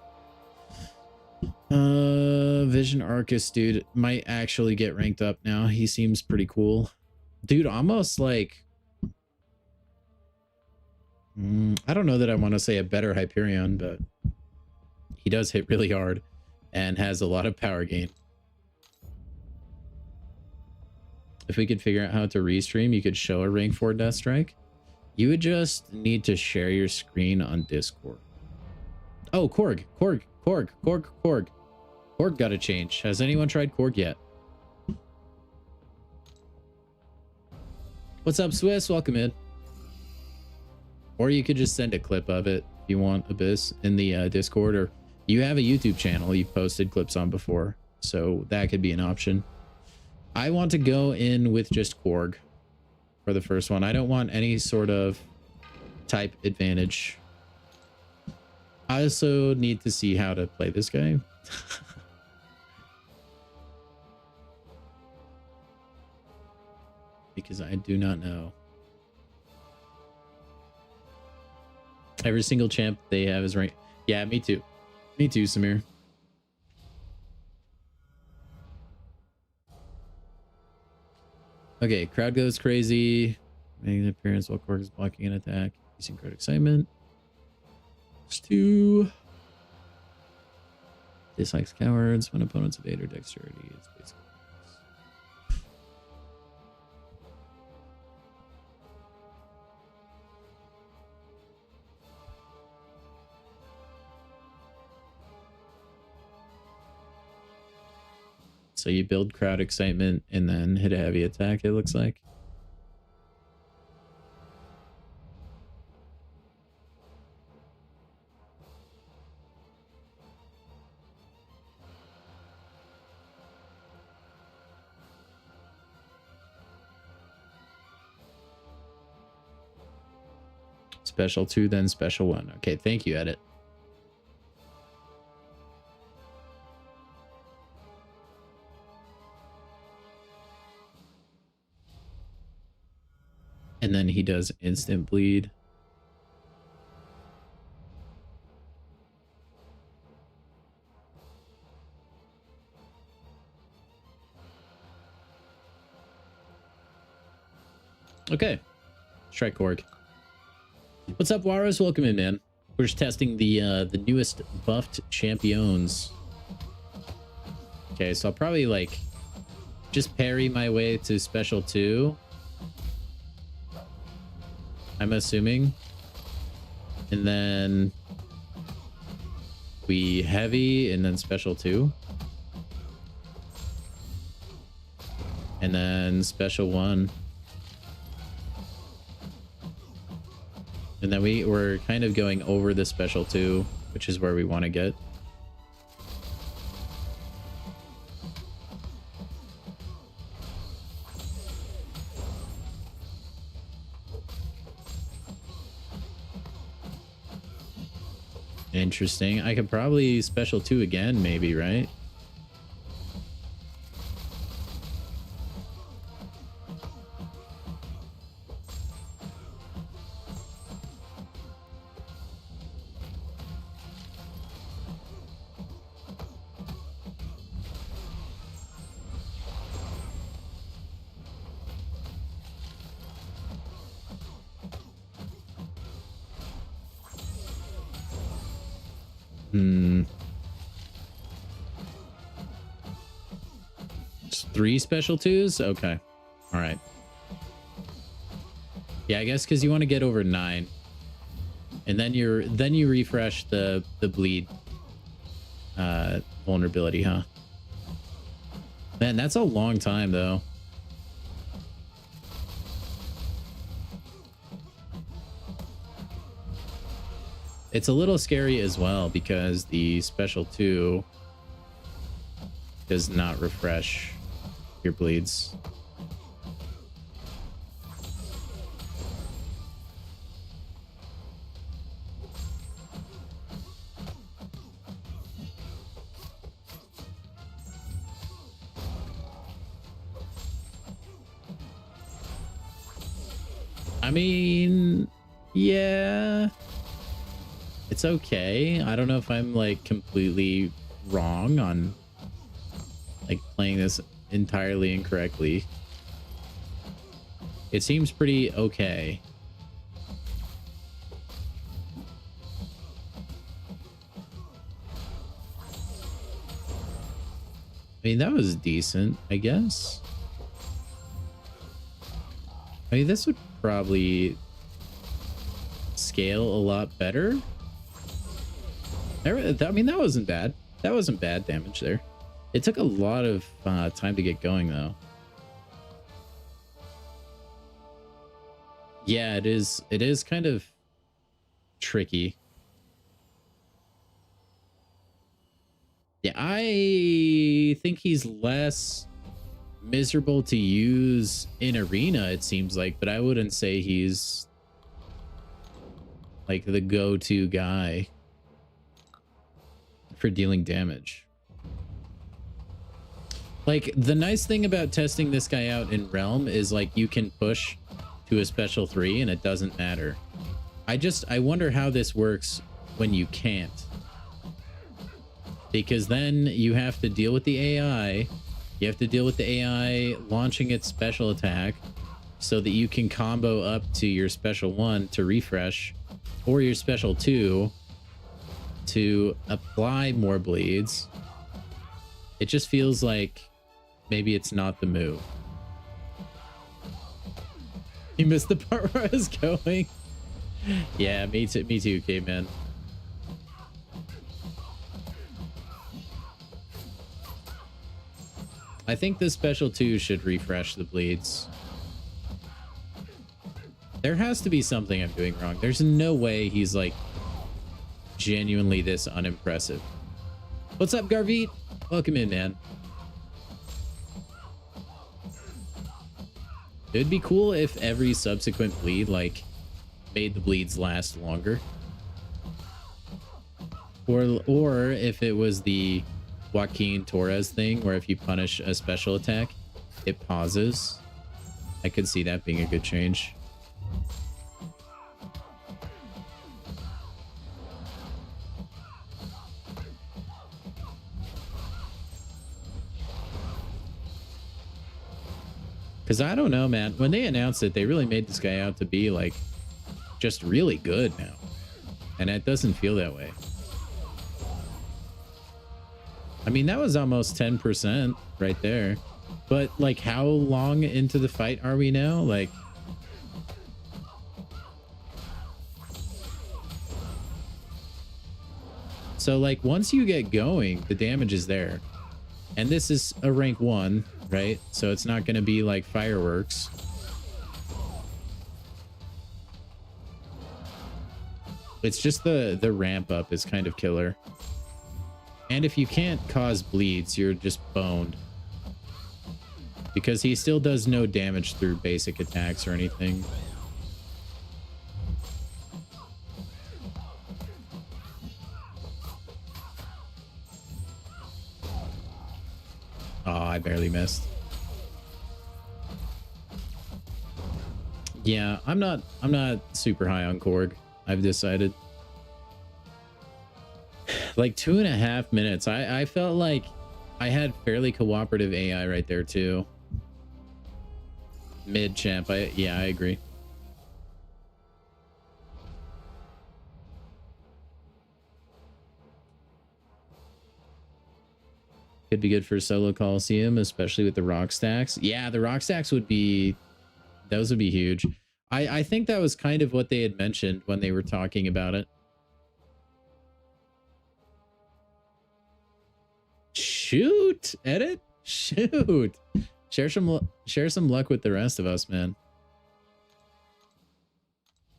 Vision Arcus, dude, might actually get ranked up now. He seems pretty cool. Dude, almost like... I don't know that I want to say a better Hyperion, but he does hit really hard and has a lot of power gain. If we could figure out how to restream, you could show a rank 4 Death Strike. You would just need to share your screen on Discord. Oh, Korg. Korg got a change. Has anyone tried Korg yet? What's up, Swiss? Welcome in. Or you could just send a clip of it if you want, Abyss, in the Discord. Or you have a YouTube channel you've posted clips on before, so that could be an option. I want to go in with just Korg for the first one. I don't want any sort of type advantage. I also need to see how to play this guy. Because I do not know. Every single champ they have is ranked. Yeah, me too. Me too, Samir. Okay, crowd goes crazy. Making an appearance while Korg is blocking an attack. Using crowd excitement. +2. Dislikes cowards when opponents evade or dexterity. It's basically... So you build crowd excitement and then hit a heavy attack, it looks like. Special 2, then special 1. Okay, thank you, Edit. And then he does instant bleed. Okay. Strike Korg. What's up, Waros? Welcome in, man. We're just testing the newest buffed champions. Okay, so I'll probably like just parry my way to special 2. I'm assuming. And then we heavy and then special 2. And then special 1. And then we're kind of going over the special 2, which is where we want to get. Interesting. I could probably special 2 again, maybe, right? It's 3 special 2s? Okay. All right. Yeah, I guess because you want to get over 9. And then you refresh the bleed. vulnerability, huh? Man, that's a long time though. It's a little scary as well because the special 2 does not refresh your bleeds. I mean, yeah, it's okay. I don't know if I'm like completely wrong on like playing this entirely incorrectly. It seems pretty okay. I mean, that was decent, I guess. I mean, this would probably scale a lot better. I mean, that wasn't bad. That wasn't bad damage there. It took a lot of time to get going, though. Yeah, it is. It is kind of tricky. Yeah, I think he's less miserable to use in arena, it seems like, but I wouldn't say he's like the go-to guy for dealing damage. Like, the nice thing about testing this guy out in Realm is like you can push to a special 3 and it doesn't matter. I wonder how this works when you can't, because then you have to deal with the AI. You have to deal with the AI launching its special attack so that you can combo up to your special 1 to refresh, or your special 2 to apply more bleeds. It just feels like maybe it's not the move. You missed the part where I was going. Yeah, me too, caveman. I think the special 2 should refresh the bleeds. There has to be something I'm doing wrong. There's no way he's like genuinely this unimpressive. What's up, Garveet? Welcome in, man. It'd be cool if every subsequent bleed like made the bleeds last longer. Or if it was the Joaquin Torres thing where if you punish a special attack, it pauses. I could see that being a good change. Because I don't know, man. When they announced it, they really made this guy out to be like just really good now. And it doesn't feel that way. I mean, that was almost 10% right there. But like, how long into the fight are we now? Like, so like once you get going, the damage is there. And this is a rank 1, right? So it's not going to be like fireworks. It's just the ramp up is kind of killer. And if you can't cause bleeds, you're just boned. Because he still does no damage through basic attacks or anything. Oh, I barely missed. Yeah, I'm not super high on Korg, I've decided. Like 2.5 minutes. I felt like I had fairly cooperative AI right there too. Mid champ. Yeah, I agree. Could be good for solo Coliseum, especially with the rock stacks. Yeah, the rock stacks would be, those would be huge. I think that was kind of what they had mentioned when they were talking about it. Shoot, edit, shoot. Share some luck with the rest of us, man.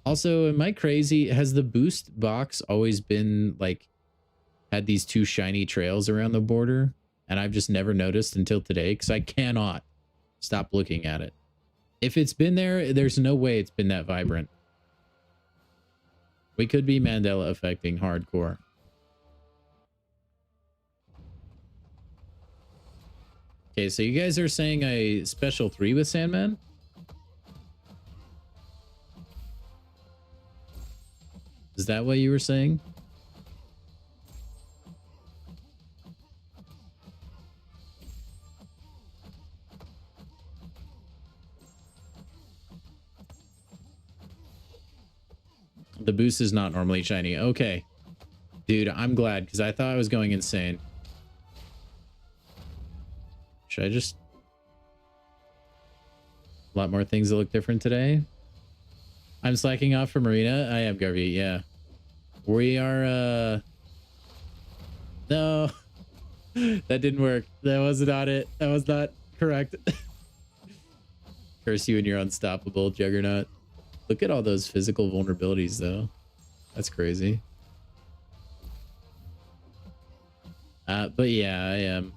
Also, am I crazy? Has the boost box always been like had these two shiny trails around the border, and I've just never noticed until today because I cannot stop looking at it. If it's been there, there's no way it's been that vibrant. We could be Mandela affecting hardcore. Okay, so you guys are saying a special 3 with Sandman? Is that what you were saying? The boost is not normally shiny. Okay. Dude, I'm glad because I thought I was going insane. Should I just... A lot more things that look different today. I'm slacking off for Marina. I am, Garvey. Yeah. We are, No. That didn't work. That was not it. That was not correct. Curse you and your unstoppable juggernaut. Look at all those physical vulnerabilities, though. That's crazy. But yeah, I am.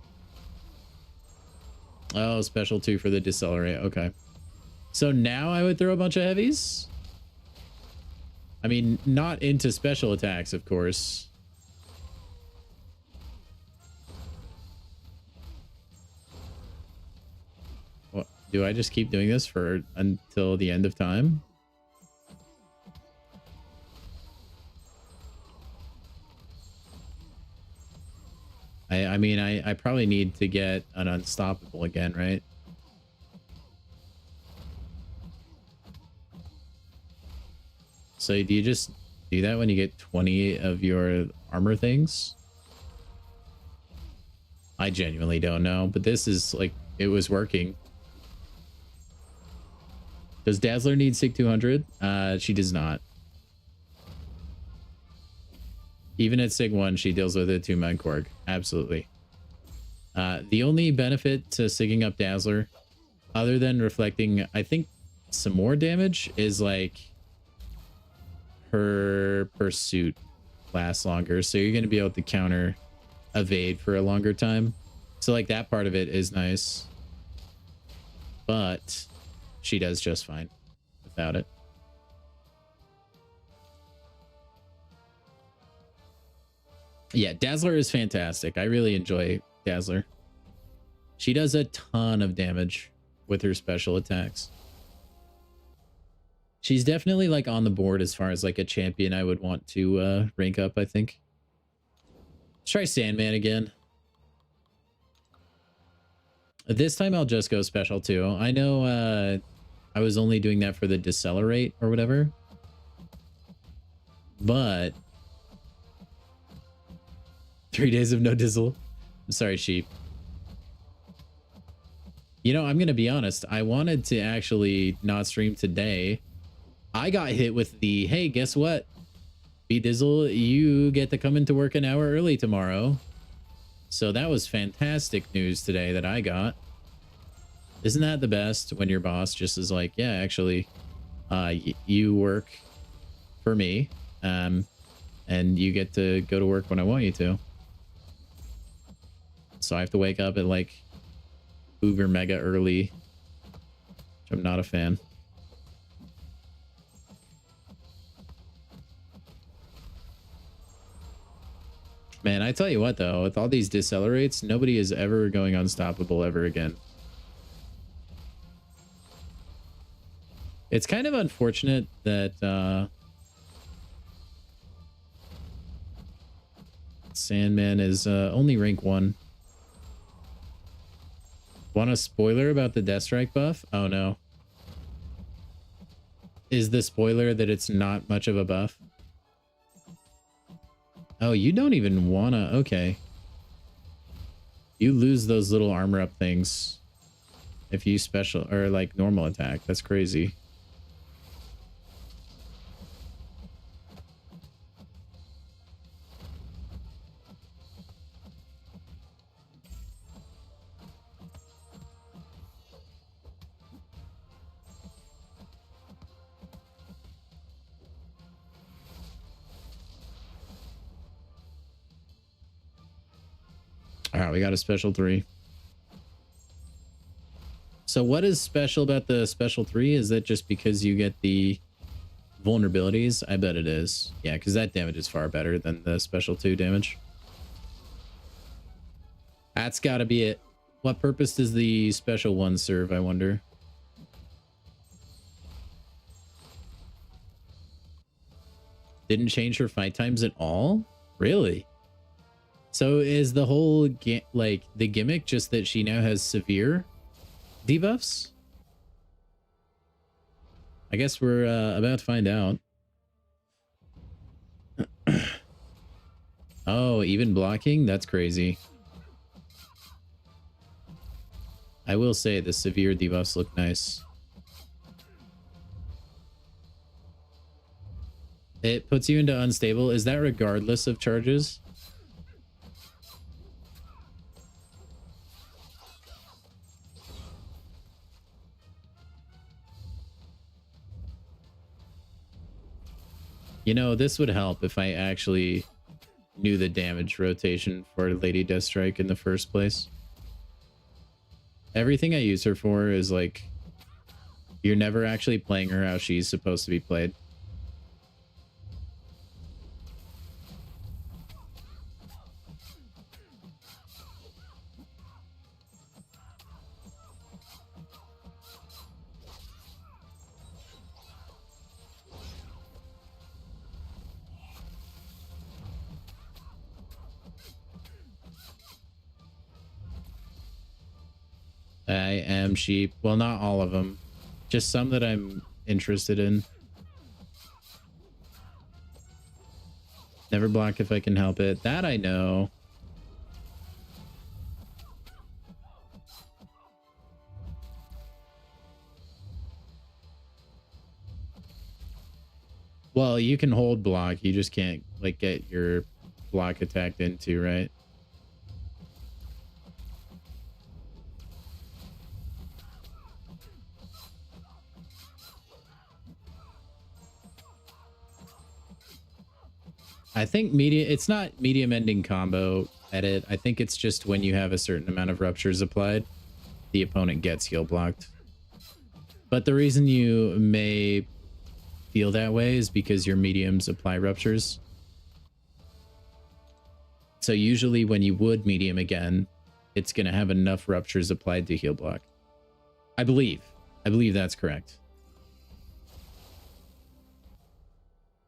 Oh, special 2 for the decelerate. Okay. So now I would throw a bunch of heavies? I mean, not into special attacks, of course. What, do I just keep doing this for until the end of time? I mean, I probably need to get an unstoppable again, right? So do you just do that when you get 20 of your armor things? I genuinely don't know, but this is like, it was working. Does Dazzler need Sig 200? She does not. Even at Sig 1, she deals with a 2-man Korg. Absolutely. The only benefit to Sigging up Dazzler, other than reflecting, I think, some more damage, is like her pursuit lasts longer. So you're going to be able to counter evade for a longer time. So like that part of it is nice. But she does just fine without it. Yeah, Dazzler is fantastic. I really enjoy Dazzler. She does a ton of damage with her special attacks. She's definitely like on the board as far as like a champion I would want to rank up, I think. Let's try Sandman again. This time I'll just go special too. I know I was only doing that for the decelerate or whatever. But 3 days of no dizzle. I'm sorry, sheep. You know, I'm going to be honest. I wanted to actually not stream today. I got hit with the, hey, guess what? B-Dizzle, you get to come into work an hour early tomorrow. So that was fantastic news today that I got. Isn't that the best when your boss just is like, yeah, actually, you work for me, and you get to go to work when I want you to. So I have to wake up at like uber mega early, which I'm not a fan. Man, I tell you what though, with all these decelerates, nobody is ever going unstoppable ever again. It's kind of unfortunate that Sandman is only rank 1. Want a spoiler about the Death Strike buff? Oh no. Is the spoiler that it's not much of a buff? Oh, you don't even wanna... Okay. You lose those little armor up things if you special or like normal attack. That's crazy. All right, we got a special 3. So what is special about the special 3? Is that just because you get the vulnerabilities? I bet it is. Yeah, because that damage is far better than the special 2 damage. That's got to be it. What purpose does the special 1 serve, I wonder? Didn't change her fight times at all? Really? So is the whole like the gimmick just that she now has severe debuffs? I guess we're about to find out. Oh, even blocking? That's crazy. I will say the severe debuffs look nice. It puts you into unstable. Is that regardless of charges? You know, this would help if I actually knew the damage rotation for Lady Deathstrike in the first place. Everything I use her for is like, you're never actually playing her how she's supposed to be played. I am sheep. Well, not all of them. Just some that I'm interested in. Never block if I can help it. That I know. Well, you can hold block. You just can't like get your block attacked into, right? I think it's not medium ending combo edit. I think it's just when you have a certain amount of ruptures applied, the opponent gets heal blocked. But the reason you may feel that way is because your mediums apply ruptures. So usually when you would medium again, it's going to have enough ruptures applied to heal block. I believe that's correct.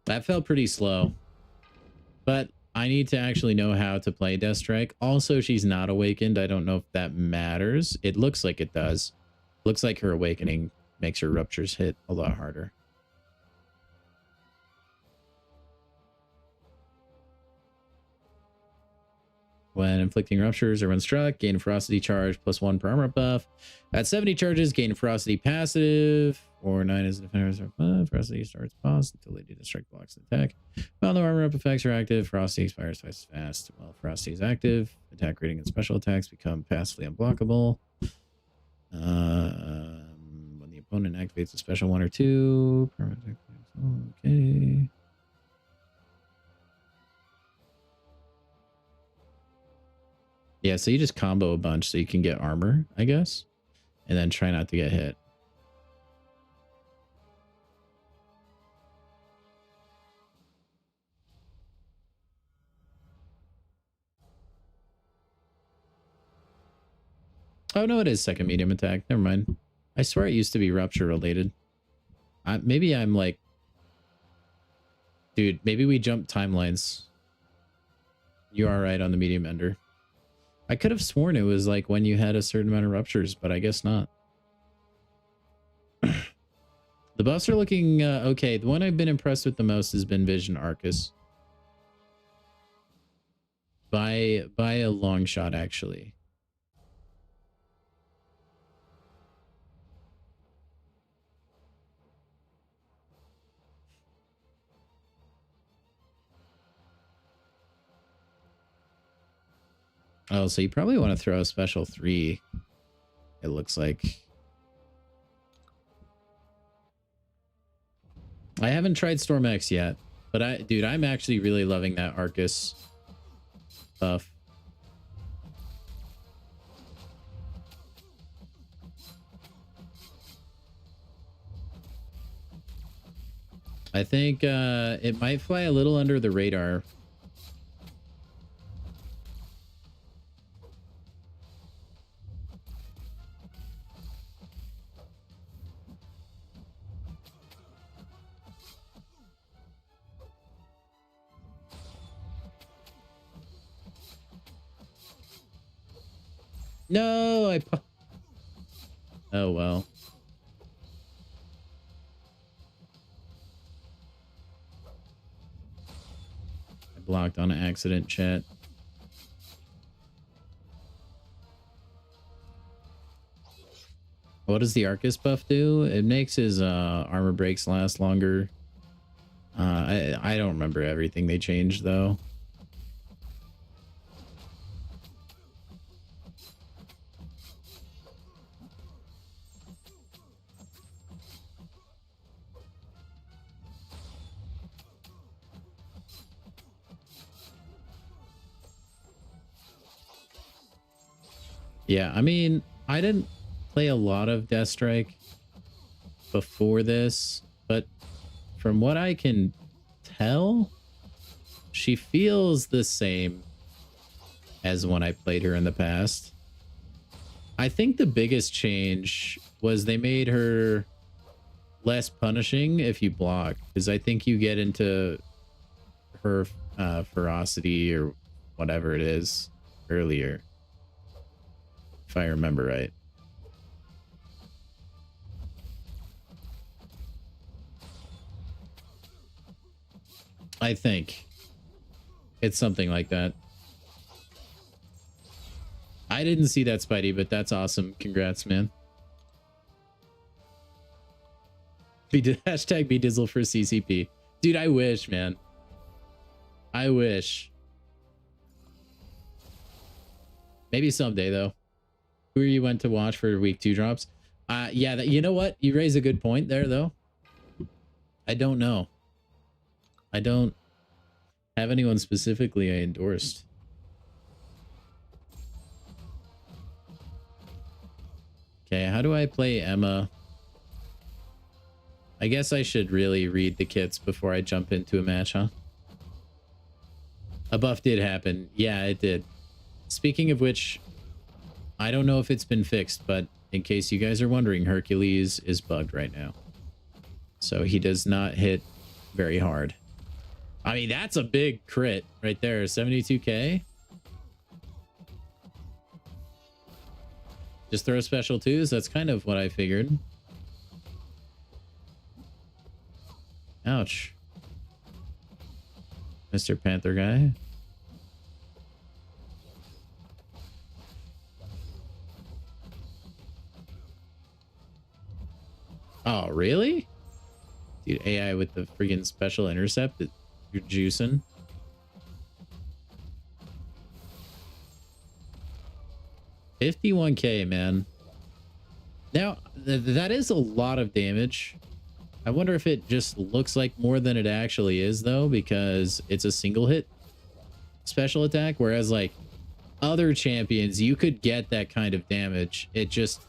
That felt pretty slow. But I need to actually know how to play Deathstrike. Also, she's not awakened. I don't know if that matters. It looks like it does. Looks like her awakening makes her ruptures hit a lot harder. When inflicting ruptures or when struck, gain ferocity charge plus 1 per armor buff. At 70 charges, gain ferocity passive. Or 9 as a defender. Ferocity starts pause until Lady Deathstrike blocks the attack. While no armor up effects are active, ferocity expires twice as fast. While ferocity is active, attack rating and special attacks become passively unblockable. When the opponent activates a special 1 or 2. Okay. Yeah, so you just combo a bunch so you can get armor, I guess. And then try not to get hit. Oh, no, it is second medium attack. Never mind. I swear it used to be rupture related. Maybe I'm like... Dude, maybe we jumped timelines. You are right on the medium ender. I could have sworn it was like when you had a certain amount of ruptures, but I guess not. The buffs are looking okay. The one I've been impressed with the most has been Vision Arcus. By a long shot, actually. Oh, so you probably want to throw a special 3. It looks like. I haven't tried Storm X yet, but dude, I'm actually really loving that Arcus buff. I think it might fly a little under the radar. No, oh well. I blocked on accident, chat. What does the Arcus buff do? It makes his armor breaks last longer. I don't remember everything they changed though. Yeah, I mean, I didn't play a lot of Death Strike before this, but from what I can tell, she feels the same as when I played her in the past. I think the biggest change was they made her less punishing if you block, because I think you get into her ferocity or whatever it is earlier, if I remember right. I think it's something like that. I didn't see that, Spidey, but that's awesome. Congrats, man. Hashtag BDizzle for CCP. Dude, I wish, man. I wish. Maybe someday, though. Who you went to watch for week 2 drops? Yeah, you know what? You raise a good point there, though. I don't know. I don't have anyone specifically I endorsed. Okay, how do I play Emma? I guess I should really read the kits before I jump into a match, huh? A buff did happen. Yeah, it did. Speaking of which, I don't know if it's been fixed, but in case you guys are wondering, Hercules is bugged right now. So he does not hit very hard. I mean, that's a big crit right there. 72k. Just throw special twos. That's kind of what I figured. Ouch. Mr. Panther guy. Oh, really? Dude, AI with the freaking special intercept that you're juicing. $51k, man. Now, that is a lot of damage. I wonder if it just looks like more than it actually is, though, because it's a single hit special attack, whereas, like, other champions, you could get that kind of damage. It just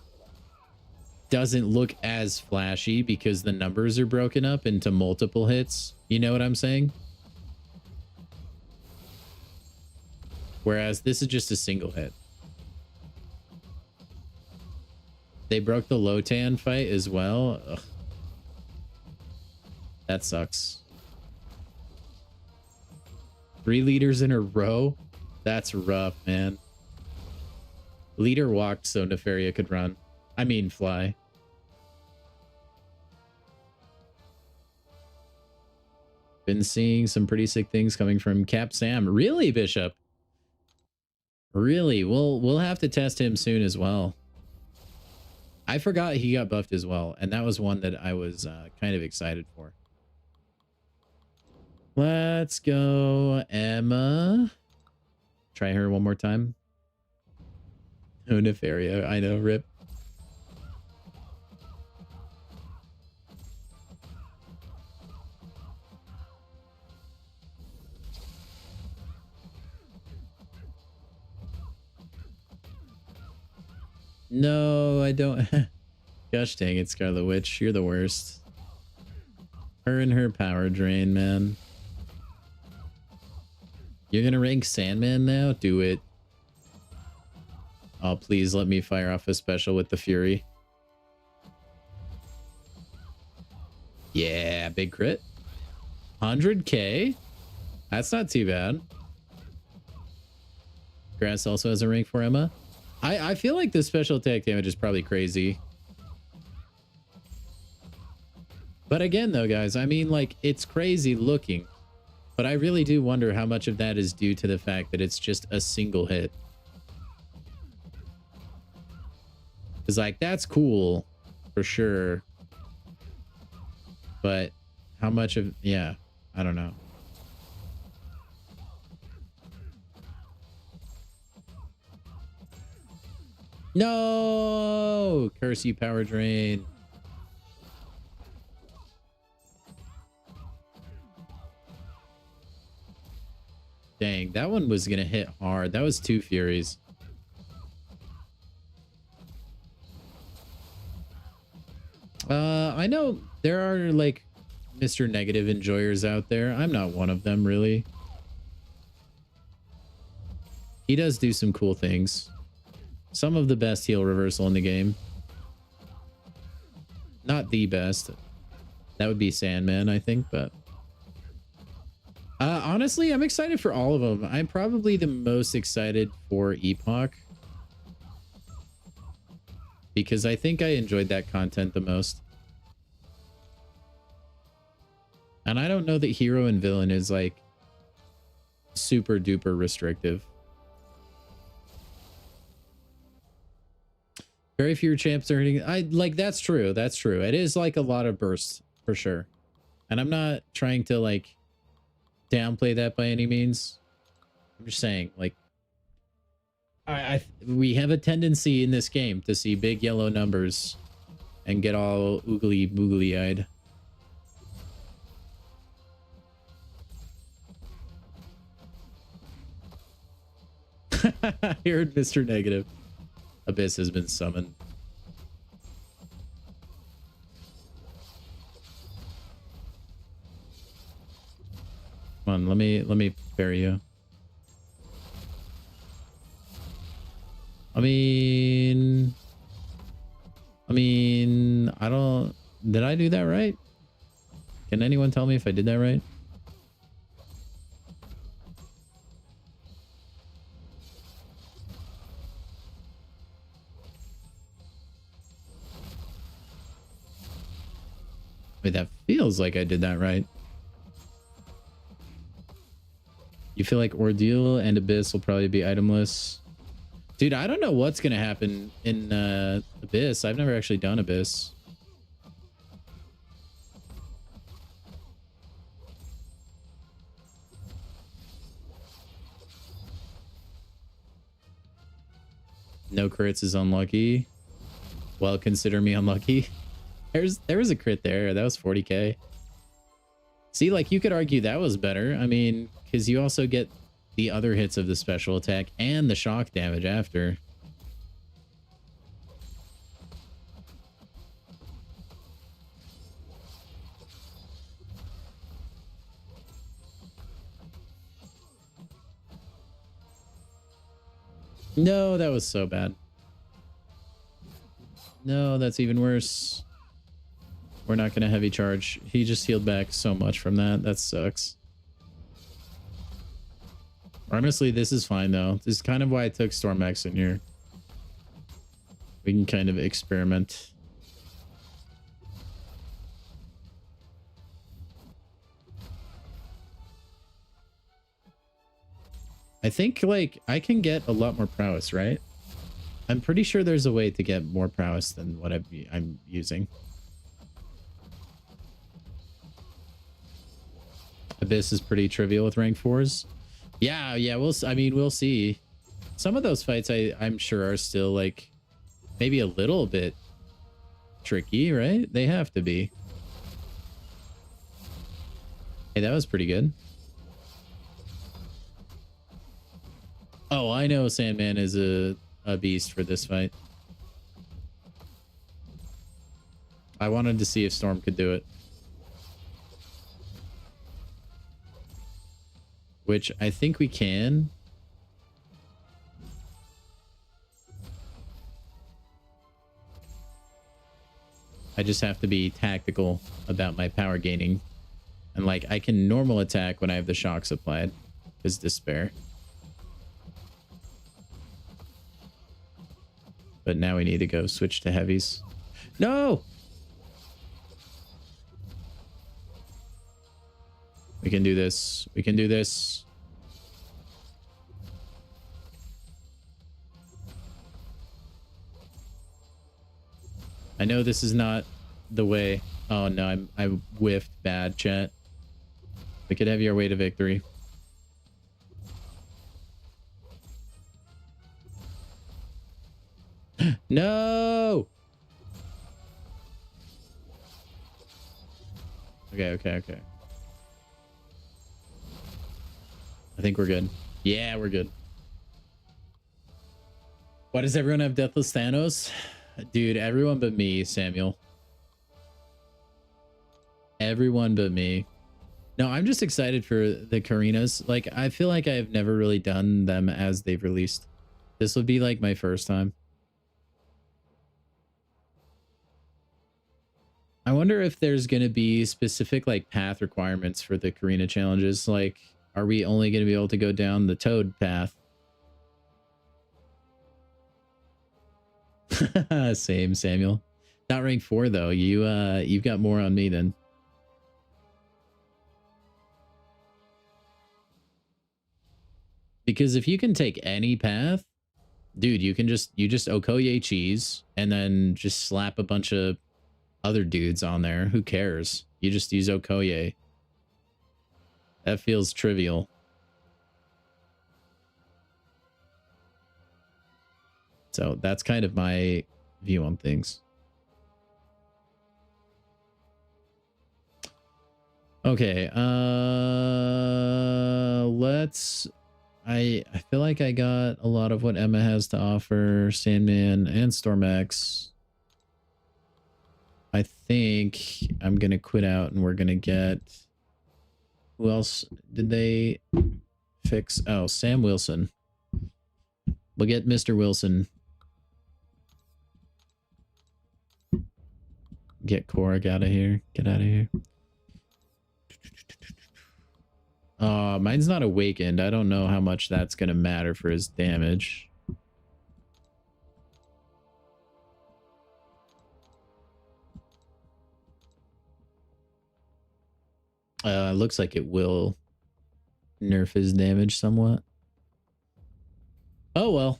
doesn't look as flashy because the numbers are broken up into multiple hits. You know what I'm saying? Whereas this is just a single hit. They broke the Lotan fight as well. Ugh. That sucks. 3 leaders in a row? That's rough, man. Leader walked so Nefaria could run. I mean, fly. Been seeing some pretty sick things coming from Cap Sam. Really, Bishop? Really? We'll have to test him soon as well. I forgot he got buffed as well, and that was one that I was kind of excited for. Let's go, Emma. Try her one more time. Oh, Nefaria. I know, rip. No, I don't. Gosh dang it, Scarlet Witch. You're the worst. Her and her power drain, man. You're gonna rank Sandman now? Do it. Oh, please let me fire off a special with the Fury. Yeah, big crit. 100k? That's not too bad. Grass also has a rank for Emma. I feel like the special attack damage is probably crazy. But again, though, guys, I mean, like, it's crazy looking. But I really do wonder how much of that is due to the fact that it's just a single hit. Because, like, that's cool for sure. But how much of... Yeah, I don't know. No! Curse you, power drain. Dang, that one was gonna hit hard. That was 2 Furies. I know there are, like, Mr. Negative enjoyers out there. I'm not one of them, really. He does do some cool things. Some of the best heal reversal in the game. Not the best. That would be Sandman, I think, but... honestly, I'm excited for all of them. I'm probably the most excited for Epoch. Because I think I enjoyed that content the most. And I don't know that hero and villain is, like, super duper restrictive. Very few champs are hitting. Like, that's true. That's true. It is, like, a lot of bursts for sure. And I'm not trying to, like, downplay that by any means. I'm just saying, like, we have a tendency in this game to see big yellow numbers and get all oogly boogly eyed. I heard Mr. Negative. Abyss has been summoned. Come on, let me parry you. I mean, I don't... Did I do that right? Can anyone tell me if I did that right? Wait, that feels like I did that right. You feel like Ordeal and Abyss will probably be itemless. Dude, I don't know what's going to happen in Abyss. I've never actually done Abyss. No crits is unlucky. Well, consider me unlucky. There was a crit there. That was 40k. See, like, you could argue that was better. I mean, because you also get the other hits of the special attack and the shock damage after. No, that was so bad. No, that's even worse. We're not going to heavy charge. He just healed back so much from that. That sucks. Honestly, this is fine, though. This is kind of why I took Storm X in here. We can kind of experiment. I think, like, I can get a lot more prowess, right? I'm pretty sure there's a way to get more prowess than what I'm using. Abyss is pretty trivial with rank 4s. Yeah, we'll see. Some of those fights I'm sure are still, like, maybe a little bit tricky, right? They have to be. Hey, that was pretty good. Oh, I know Sandman is a beast for this fight. I wanted to see if Storm could do it. which I think we can. I just have to be tactical about my power gaining. And like, I can normal attack when I have the shocks applied. Is despair. But now we need to go switch to heavies. No! We can do this. We can do this. I know this is not the way. Oh no, I whiffed bad, chat. We could have your way to victory. No. Okay. I think we're good. Yeah, we're good. Why does everyone have Deathless Thanos? Dude, everyone but me, Samuel. Everyone but me. No, I'm just excited for the Karinas. Like, I feel like I've never really done them as they've released. This would be like my first time. I wonder if there's going to be specific like path requirements for the Karina challenges. Like, are we only going to be able to go down the Toad path? Same, Samuel. Not rank 4 though. You've got more on me then. Because if you can take any path, dude, you just Okoye cheese and then just slap a bunch of other dudes on there. Who cares? You just use Okoye. That feels trivial. So that's kind of my view on things. Okay, let's... I feel like I got a lot of what Emma has to offer. Sandman and Stormax. I think I'm gonna quit out and we're gonna get... Who else did they fix? Oh, Sam Wilson. We'll get Mr. Wilson. Get Korg out of here. Get out of here. Mine's not awakened. I don't know how much that's going to matter for his damage. Looks like it will nerf his damage somewhat. Oh, well.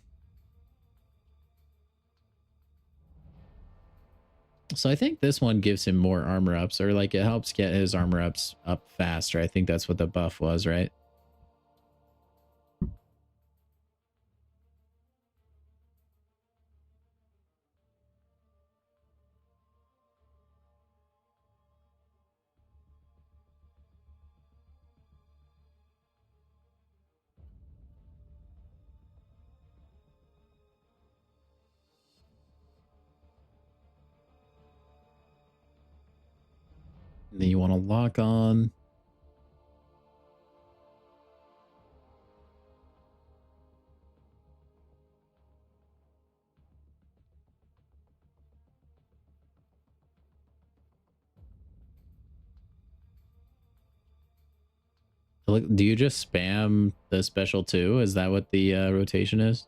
So I think this one gives him more armor ups, or like it helps get his armor ups up faster. I think that's what the buff was, right? And then you want to lock on. Do you just spam the special 2? Is that what the rotation is?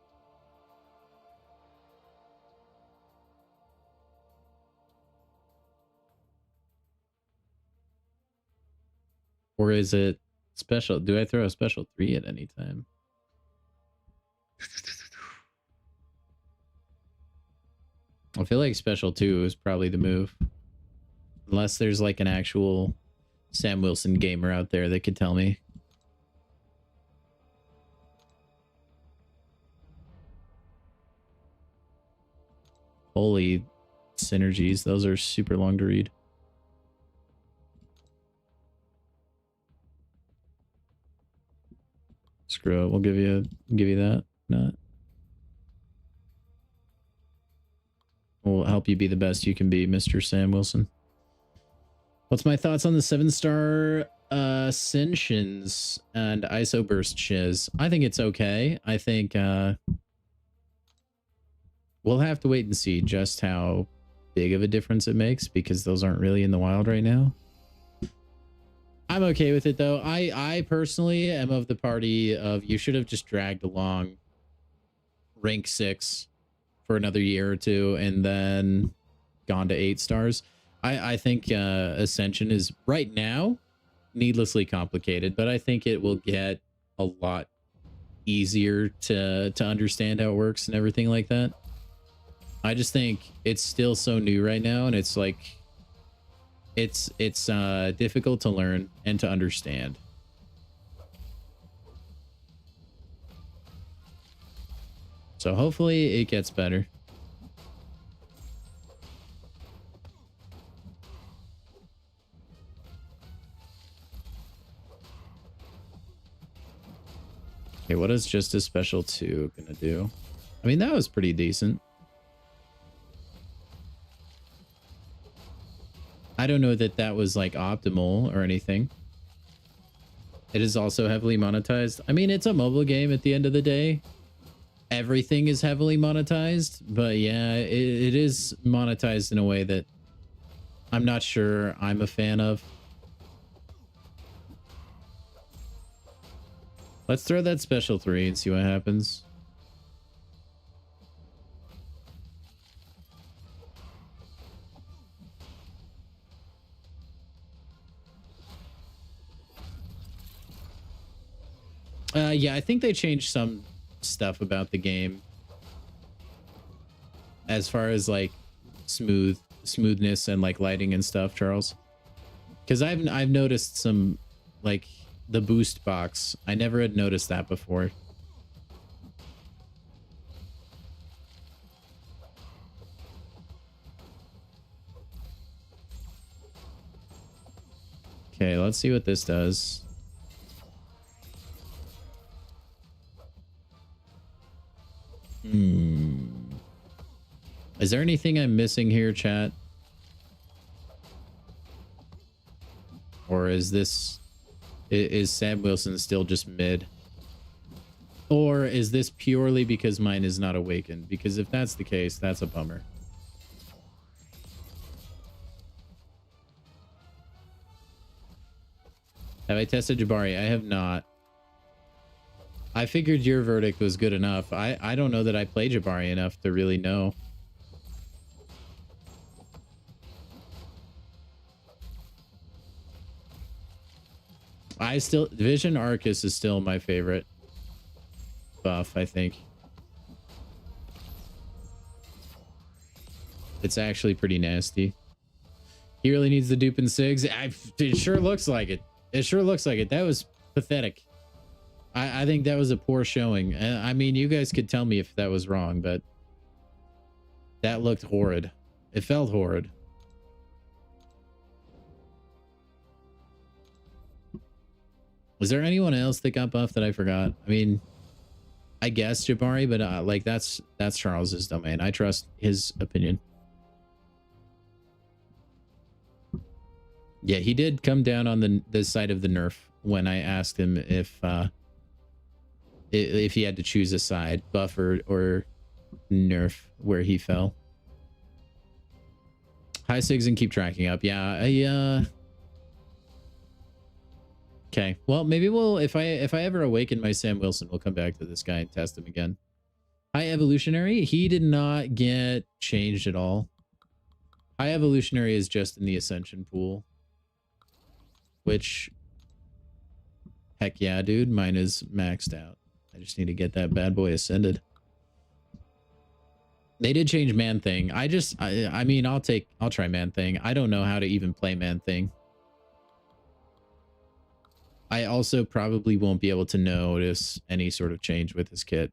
Or is it special? Do I throw a special 3 at any time? I feel like special 2 is probably the move. Unless there's like an actual Sam Wilson gamer out there that could tell me. Holy synergies. Those are super long to read. Screw it. We'll give you that. Not. We'll help you be the best you can be, Mr. Sam Wilson. What's my thoughts on the 7-star Ascensions and ISO burst shiz. I think it's okay. I think we'll have to wait and see just how big of a difference it makes, because those aren't really in the wild right now. I'm okay with it though. I personally am of the party of you should have just dragged along rank 6 for another year or two and then gone to 8 stars. I think Ascension is right now needlessly complicated, but I think it will get a lot easier to understand how it works and everything like that. I just think it's still so new right now, and it's like it's difficult to learn and to understand. So hopefully it gets better. Okay, what is just a special 2 gonna do? I mean, that was pretty decent. I don't know that that was like optimal or anything. It is also heavily monetized. I mean, it's a mobile game at the end of the day. Everything is heavily monetized, but yeah, it is monetized in a way that I'm not sure I'm a fan of. Let's throw that special 3 and see what happens. Yeah, I think they changed some stuff about the game as far as like smoothness and like lighting and stuff, Charles. Because I've noticed some like the boost box. I never had noticed that before. Okay, let's see what this does. Is there anything I'm missing here, chat? Or is Sam Wilson still just mid? Or is this purely because mine is not awakened? Because if that's the case, that's a bummer. Have I tested Jabari? I have not. I figured your verdict was good enough. I don't know that I play Jabari enough to really know. Vision Arcus is still my favorite buff, I think. It's actually pretty nasty. He really needs the dupe and SIGs. It sure looks like it. It sure looks like it. That was pathetic. I think that was a poor showing. I mean, you guys could tell me if that was wrong, but that looked horrid. It felt horrid. Was there anyone else that got buffed that I forgot? I mean, I guess Jabari, but like that's Charles's domain. I trust his opinion. Yeah, he did come down on the side of the nerf when I asked him if he had to choose a side, buff or nerf, where he fell. High SIGs and keep tracking up. Yeah, okay. Well, maybe we'll if I ever awaken my Sam Wilson, we'll come back to this guy and test him again. High Evolutionary, he did not get changed at all. High Evolutionary is just in the Ascension pool. Which, heck yeah, dude, mine is maxed out. I just need to get that bad boy ascended. They did change Man Thing. I mean, I'll try Man Thing. I don't know how to even play Man Thing. I also probably won't be able to notice any sort of change with his kit.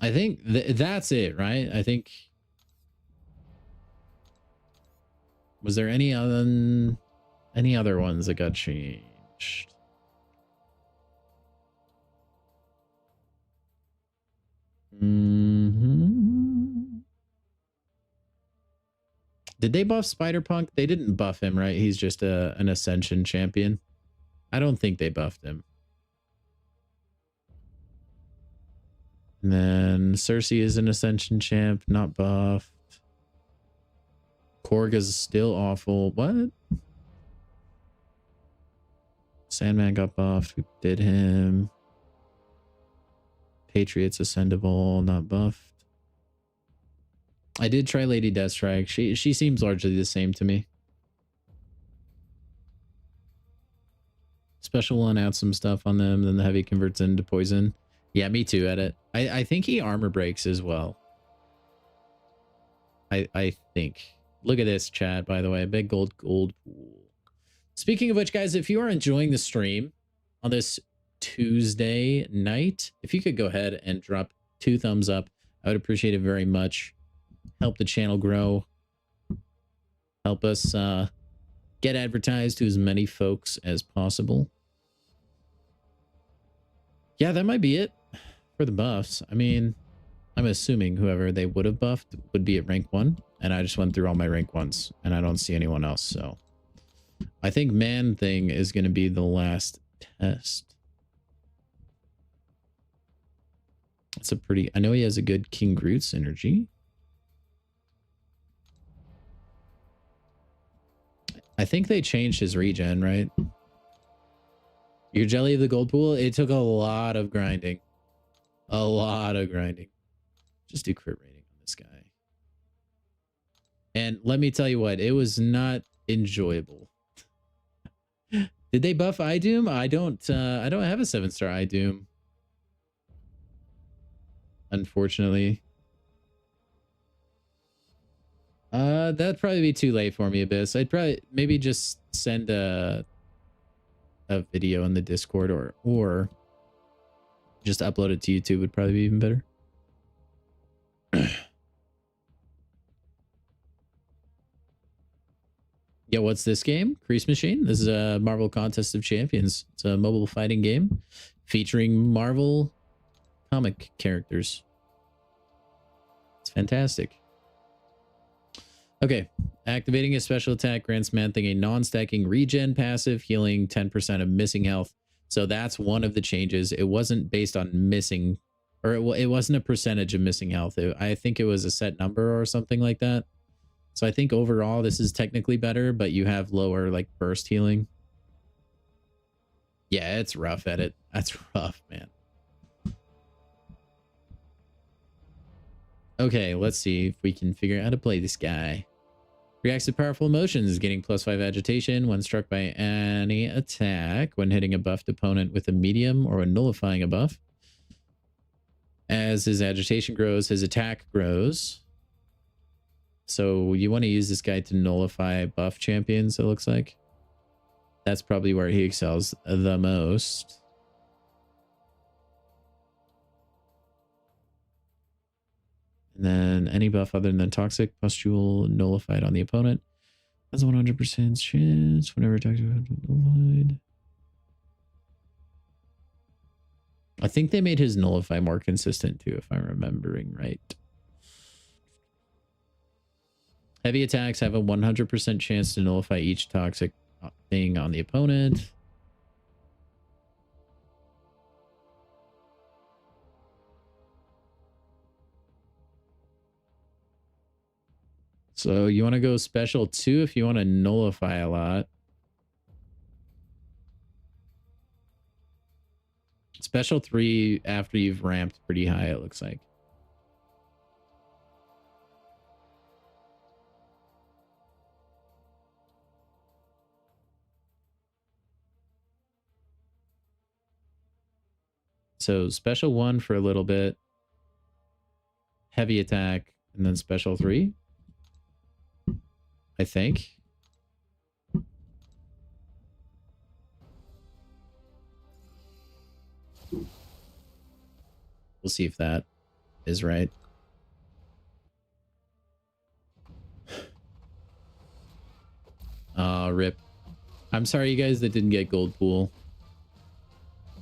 I think that's it, right? I think... Was there any other ones that got changed? Did they buff Spider-Punk? They didn't buff him, right? He's just an Ascension champion. I don't think they buffed him. And then Cersei is an Ascension champ, not buffed. Korg is still awful. What? Sandman got buffed. We did him. Patriots ascendable, not buffed. I did try Lady Deathstrike. She seems largely the same to me. Special one out some stuff on them, then the heavy converts into poison. Yeah, me too, Edit. I think he armor breaks as well. I think. Look at this, chat, by the way. Big gold pool. Speaking of which, guys, if you are enjoying the stream on this Tuesday night, if you could go ahead and drop 2 thumbs up, I would appreciate it very much. Help the channel grow. Help us get advertised to as many folks as possible. Yeah, that might be it for the buffs. I mean, I'm assuming whoever they would have buffed would be at rank 1, and I just went through all my rank 1s, and I don't see anyone else, so I think Man Thing is going to be the last test. It's a pretty... I know he has a good King Groot synergy. I think they changed his regen, right? Your Jelly of the Gold Pool, it took a lot of grinding. A lot of grinding. Just do crit rating on this guy. And let me tell you what, it was not enjoyable. Did they buff iDoom? I don't have a 7-star iDoom. Unfortunately. That'd probably be too late for me, Abyss. I'd probably maybe just send a video in the Discord or just upload it to YouTube would probably be even better. Yeah, what's this game? Crease Machine? This is a Marvel Contest of Champions. It's a mobile fighting game featuring Marvel comic characters. It's fantastic. Okay, activating a special attack grants Man-Thing a non-stacking regen passive, healing 10% of missing health. So that's one of the changes. It wasn't based on missing, or it wasn't a percentage of missing health. I think it was a set number or something like that. So I think overall this is technically better, but you have lower like burst healing. Yeah, it's rough, Edit. That's rough, man. Okay, let's see if we can figure out how to play this guy. Reacts to powerful emotions, getting +5 agitation when struck by any attack when hitting a buffed opponent with a medium or when nullifying a buff. As his agitation grows, his attack grows. So you want to use this guy to nullify buff champions, it looks like. That's probably where he excels the most. And then any buff other than toxic pustule nullified on the opponent has a 100% chance whenever attacked nullified. I think they made his nullify more consistent too, if I'm remembering right. Heavy attacks have a 100% chance to nullify each toxic thing on the opponent. So you want to go special 2 if you want to nullify a lot. Special 3 after you've ramped pretty high, it looks like. So special 1 for a little bit. Heavy attack, and then special 3. I think. We'll see if that is right. Rip. I'm sorry, you guys that didn't get gold pool.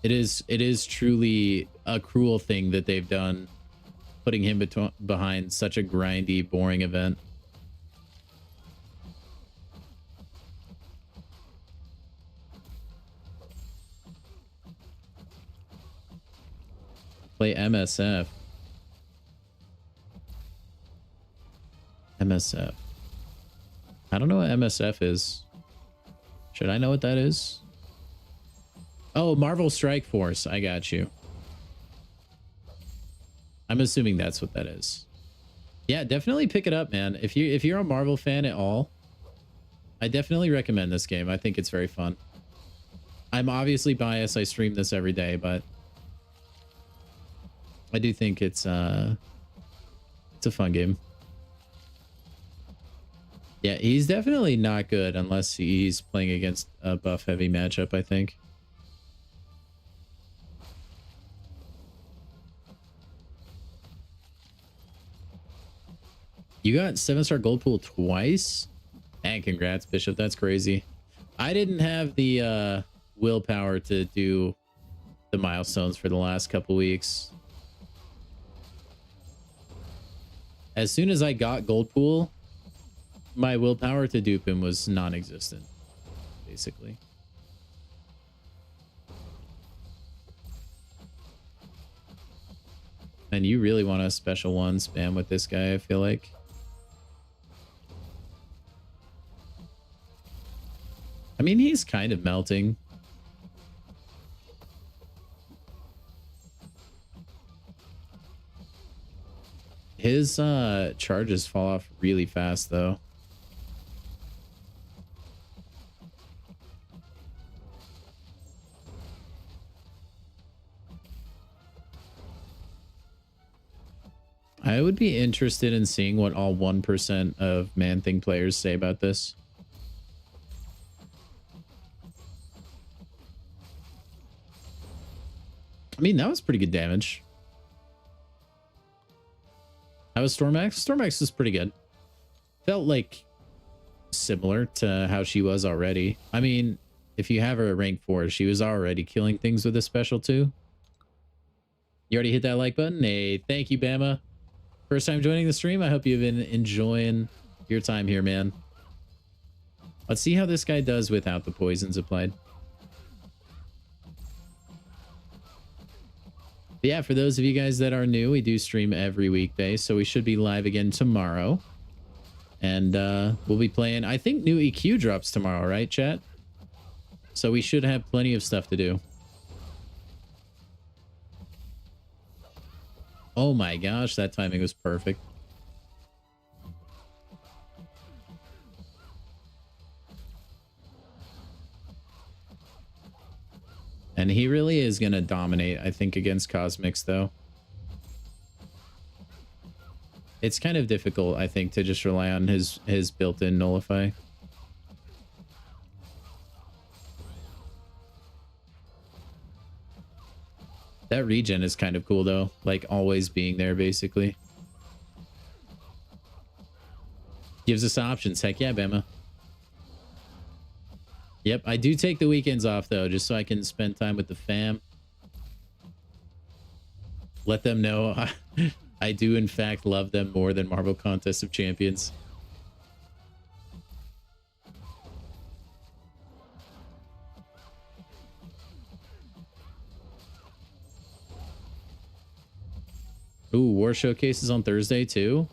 It is truly a cruel thing that they've done, putting him behind such a grindy, boring event. play MSF. MSF. I don't know what MSF is. Should I know what that is? Oh, Marvel Strike Force. I got you. I'm assuming that's what that is. Yeah, definitely pick it up, man. If you're a Marvel fan at all, I definitely recommend this game. I think it's very fun. I'm obviously biased. I stream this every day, but I do think it's a fun game. Yeah, he's definitely not good unless he's playing against a buff heavy matchup, I think. You got 7-star gold pool twice? And congrats, Bishop. That's crazy. I didn't have the willpower to do the milestones for the last couple weeks. As soon as I got gold pool, my willpower to dupe him was non-existent, basically. And you really want a special one spam with this guy, I feel like. I mean, he's kind of melting. His charges fall off really fast, though. I would be interested in seeing what all 1% of Man-Thing players say about this. I mean, that was pretty good damage. How was Stormax? Stormax is pretty good. Felt like similar to how she was already. I mean, if you have her at rank 4, she was already killing things with a special too. You already hit that like button? Hey, thank you, Bama. First time joining the stream. I hope you've been enjoying your time here, man. Let's see how this guy does without the poisons applied. But yeah, for those of you guys that are new, we do stream every weekday, so we should be live again tomorrow. And we'll be playing, I think new EQ drops tomorrow, right, chat? So we should have plenty of stuff to do. Oh my gosh, that timing was perfect. And he really is going to dominate, I think, against Cosmics, though. It's kind of difficult, I think, to just rely on his built-in nullify. That regen is kind of cool, though. Like, always being there, basically. Gives us options. Heck yeah, Bama. Yep, I do take the weekends off, though, just so I can spend time with the fam. Let them know I do, in fact, love them more than Marvel Contest of Champions. Ooh, War Showcase is on Thursday, too?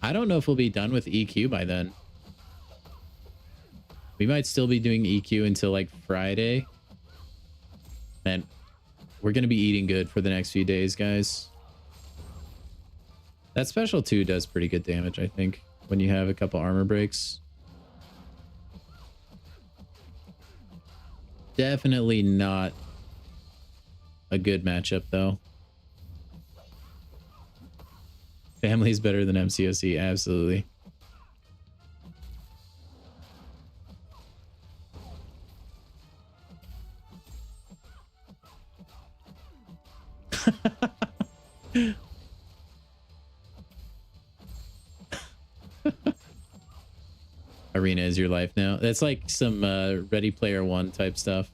I don't know if we'll be done with EQ by then. We might still be doing EQ until like Friday. Man, we're going to be eating good for the next few days, guys. That special 2 does pretty good damage, I think, when you have a couple armor breaks. Definitely not a good matchup, though. Family's better than MCOC, absolutely. Arena is your life now. That's like some Ready Player One type stuff.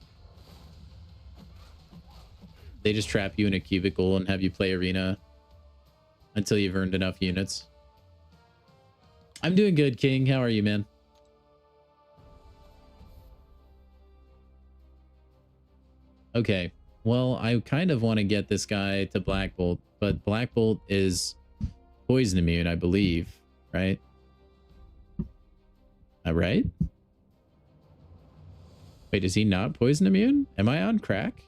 They just trap you in a cubicle and have you play Arena until you've earned enough units. I'm doing good, King. How are you, man? Okay. Well, I kind of want to get this guy to Black Bolt, but Black Bolt is poison immune, I believe, right? Right? Wait, is he not poison immune? Am I on crack?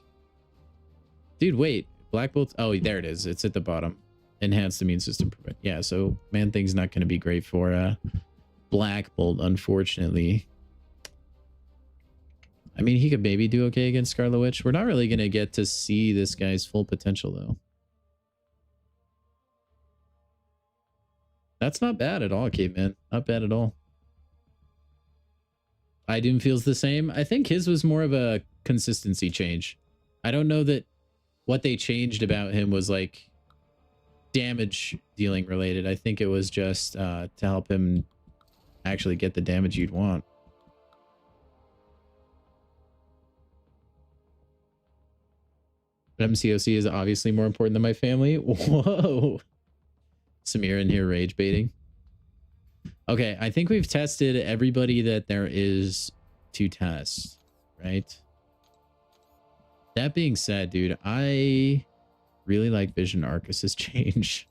Dude, wait. Black Bolt. Oh, there it is. It's at the bottom. Enhanced immune system. Yeah, so Man-Thing's not going to be great for Black Bolt, unfortunately. I mean, he could maybe do okay against Scarlet Witch. We're not really going to get to see this guy's full potential, though. That's not bad at all, Caveman. Not bad at all. Doom feels the same. I think his was more of a consistency change. I don't know that what they changed about him was like damage dealing related. I think it was just to help him actually get the damage you'd want. MCOC is obviously more important than my family. Whoa. Samir in here rage baiting. Okay, I think we've tested everybody that there is to test, right? That being said, dude, I really like Vision Arcus's change.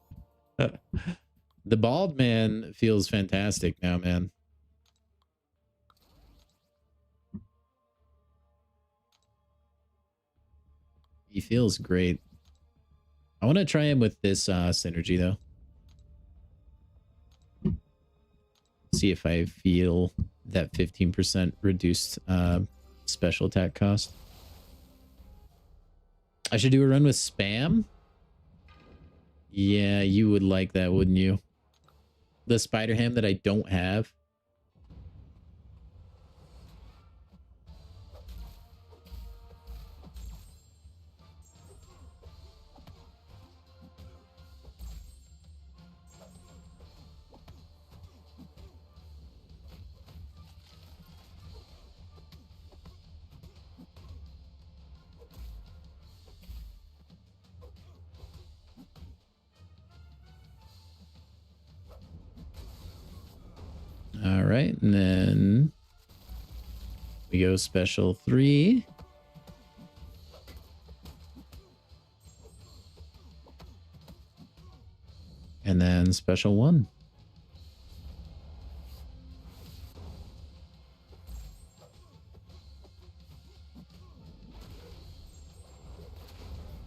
The bald man feels fantastic now, man. He feels great. I want to try him with this synergy, though. See if I feel that 15% reduced special attack cost. I should do a run with spam. Yeah, you would like that, wouldn't you? The spider ham that I don't have. All right, and then we go special 3. And then special 1.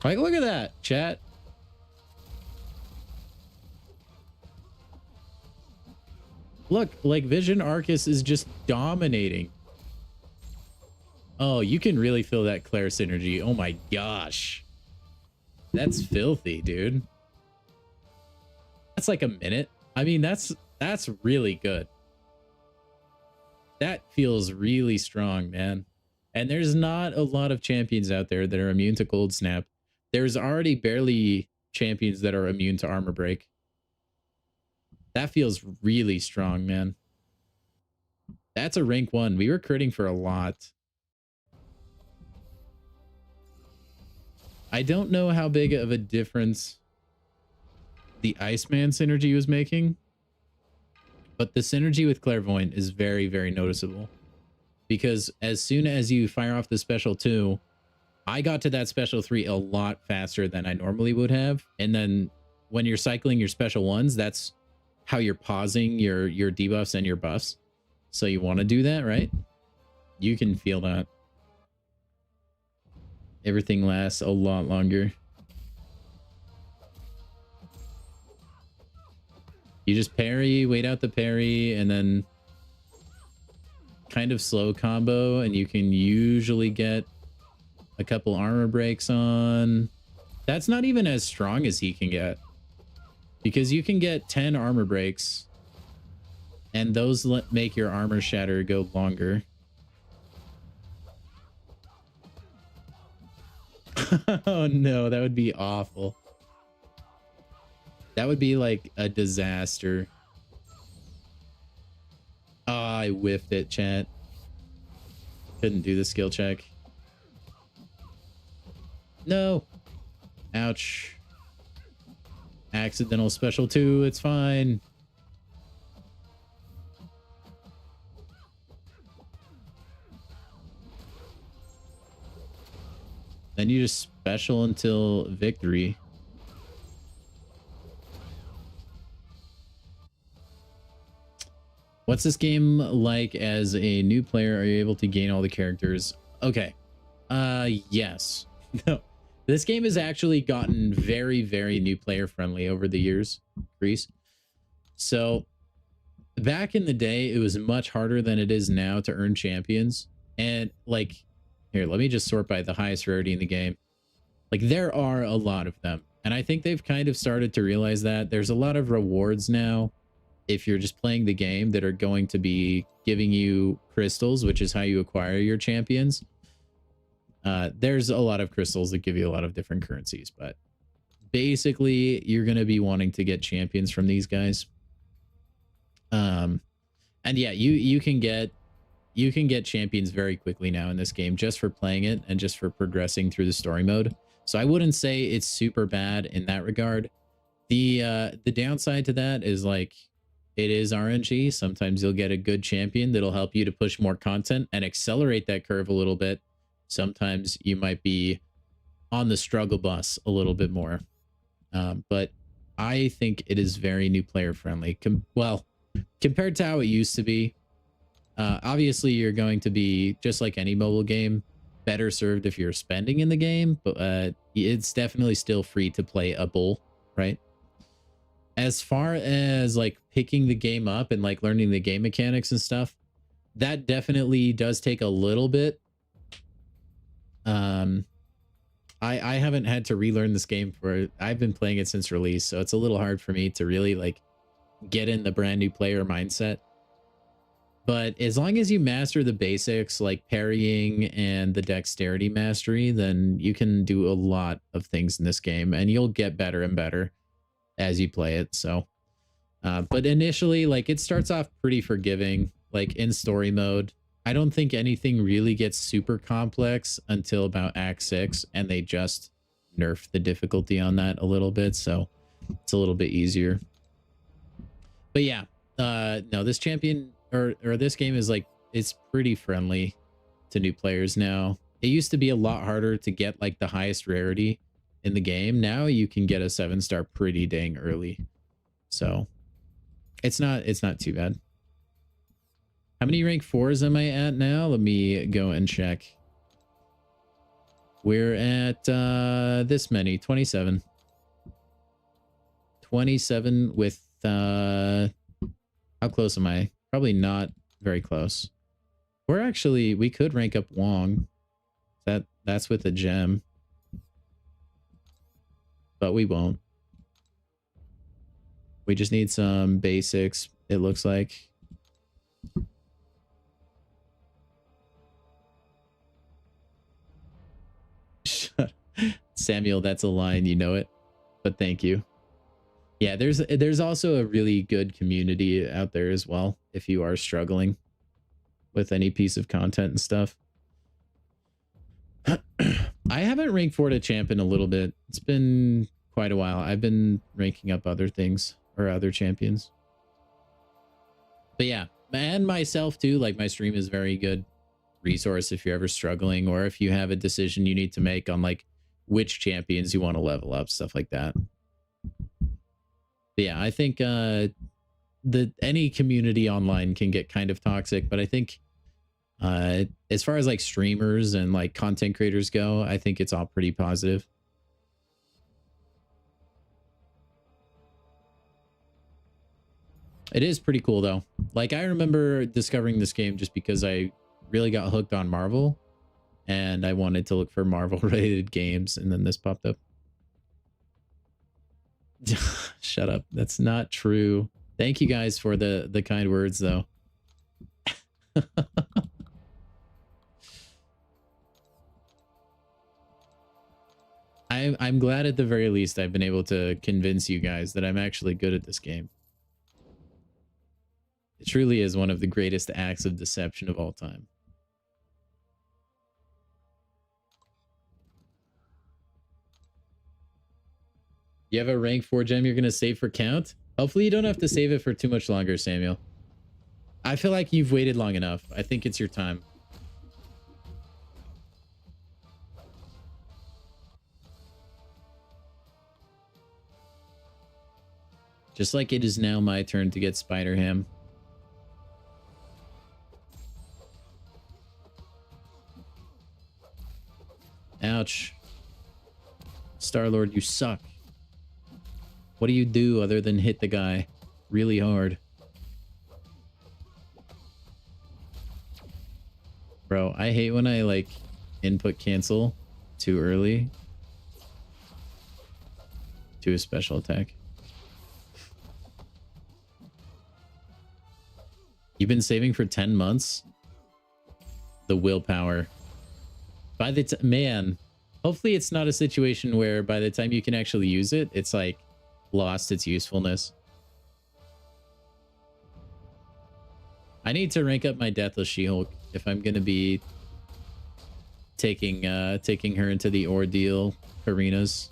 Like, look at that, chat. Look, like Vision Arcus is just dominating. Oh, you can really feel that Claire synergy. Oh my gosh. That's filthy, dude. That's like a minute. I mean, that's really good. That feels really strong, man. And there's not a lot of champions out there that are immune to Cold Snap. There's already barely champions that are immune to Armor Break. That feels really strong, man. That's a rank 1. We were critting for a lot. I don't know how big of a difference the Iceman synergy was making, but the synergy with Clairvoyant is very, very noticeable. Because as soon as you fire off the special 2, I got to that special 3 a lot faster than I normally would have. And then when you're cycling your special 1s, that's how you're pausing your debuffs and your buffs. So you want to do that, right? You can feel that. Everything lasts a lot longer. You just parry, wait out the parry, and then kind of slow combo, and you can usually get a couple armor breaks on. That's not even as strong as he can get, because you can get 10 armor breaks, and those make your armor shatter go longer. Oh no, that would be awful. That would be like a disaster. Oh, I whiffed it, chat. Couldn't do the skill check. No. Ouch. Accidental special 2, it's fine. Then you just special until victory. What's this game like as a new player? Are you able to gain all the characters? Okay. Yes. No. This game has actually gotten very, very new player friendly over the years, Greece. So back in the day, it was much harder than it is now to earn champions. And like, here, let me just sort by the highest rarity in the game. Like, there are a lot of them. And I think they've kind of started to realize that there's a lot of rewards now if you're just playing the game that are going to be giving you crystals, which is how you acquire your champions. There's a lot of crystals that give you a lot of different currencies, but basically you're going to be wanting to get champions from these guys. And yeah, you can get champions very quickly now in this game just for playing it and just for progressing through the story mode. So I wouldn't say it's super bad in that regard. The downside to that is, like, it is RNG. Sometimes you'll get a good champion that'll help you to push more content and accelerate that curve a little bit. Sometimes you might be on the struggle bus a little bit more. But I think it is very new player friendly. Well, compared to how it used to be. Obviously, you're going to be, just like any mobile game, better served if you're spending in the game, but it's definitely still free to playable, right? As far as like picking the game up and like learning the game mechanics and stuff, that definitely does take a little bit. I haven't had to relearn this game I've been playing it since release, so it's a little hard for me to really like get in the brand new player mindset. But as long as you master the basics like parrying and the dexterity mastery, then you can do a lot of things in this game and you'll get better and better as you play it. So, but initially, like, it starts off pretty forgiving, like in story mode. I don't think anything really gets super complex until about Act 6, and they just nerf the difficulty on that a little bit, so it's a little bit easier. But yeah, no, this champion or this game is like, it's pretty friendly to new players now. It used to be a lot harder to get like the highest rarity in the game. Now you can get a 7-star pretty dang early, so it's not too bad. How many rank 4s am I at now? Let me go and check. We're at this many, 27. 27 with how close am I? Probably not very close. We could rank up Wong. That's with a gem. But we won't. We just need some basics, it looks like. Samuel, that's a line, you know it, but thank you. Yeah, there's also a really good community out there as well if you are struggling with any piece of content and stuff. I haven't ranked 4 to champ in a little bit. It's been quite a while. I've been ranking up other things or other champions. But yeah, and myself too, like my stream is very good resource if you're ever struggling, or if you have a decision you need to make on like which champions you want to level up, stuff like that. But yeah, I think any community online can get kind of toxic, but I think as far as like streamers and like content creators go, I think it's all pretty positive. It is pretty cool though. Like, I remember discovering this game just because I really got hooked on Marvel and I wanted to look for Marvel related games, and then this popped up. Shut up. That's not true. Thank you guys for the kind words though. I'm glad at the very least I've been able to convince you guys that I'm actually good at this game. It truly is one of the greatest acts of deception of all time. You have a rank 4 gem you're going to save for count? Hopefully you don't have to save it for too much longer, Samuel. I feel like you've waited long enough. I think it's your time. Just like it is now my turn to get Spider Ham. Ouch. Star-Lord, you suck. What do you do other than hit the guy really hard? Bro, I hate when I like input cancel too early to a special attack. You've been saving for 10 months? The willpower. By the time, man, hopefully it's not a situation where by the time you can actually use it, it's like lost its usefulness. I need to rank up my Deathless She-Hulk if I'm going to be taking her into the ordeal arenas.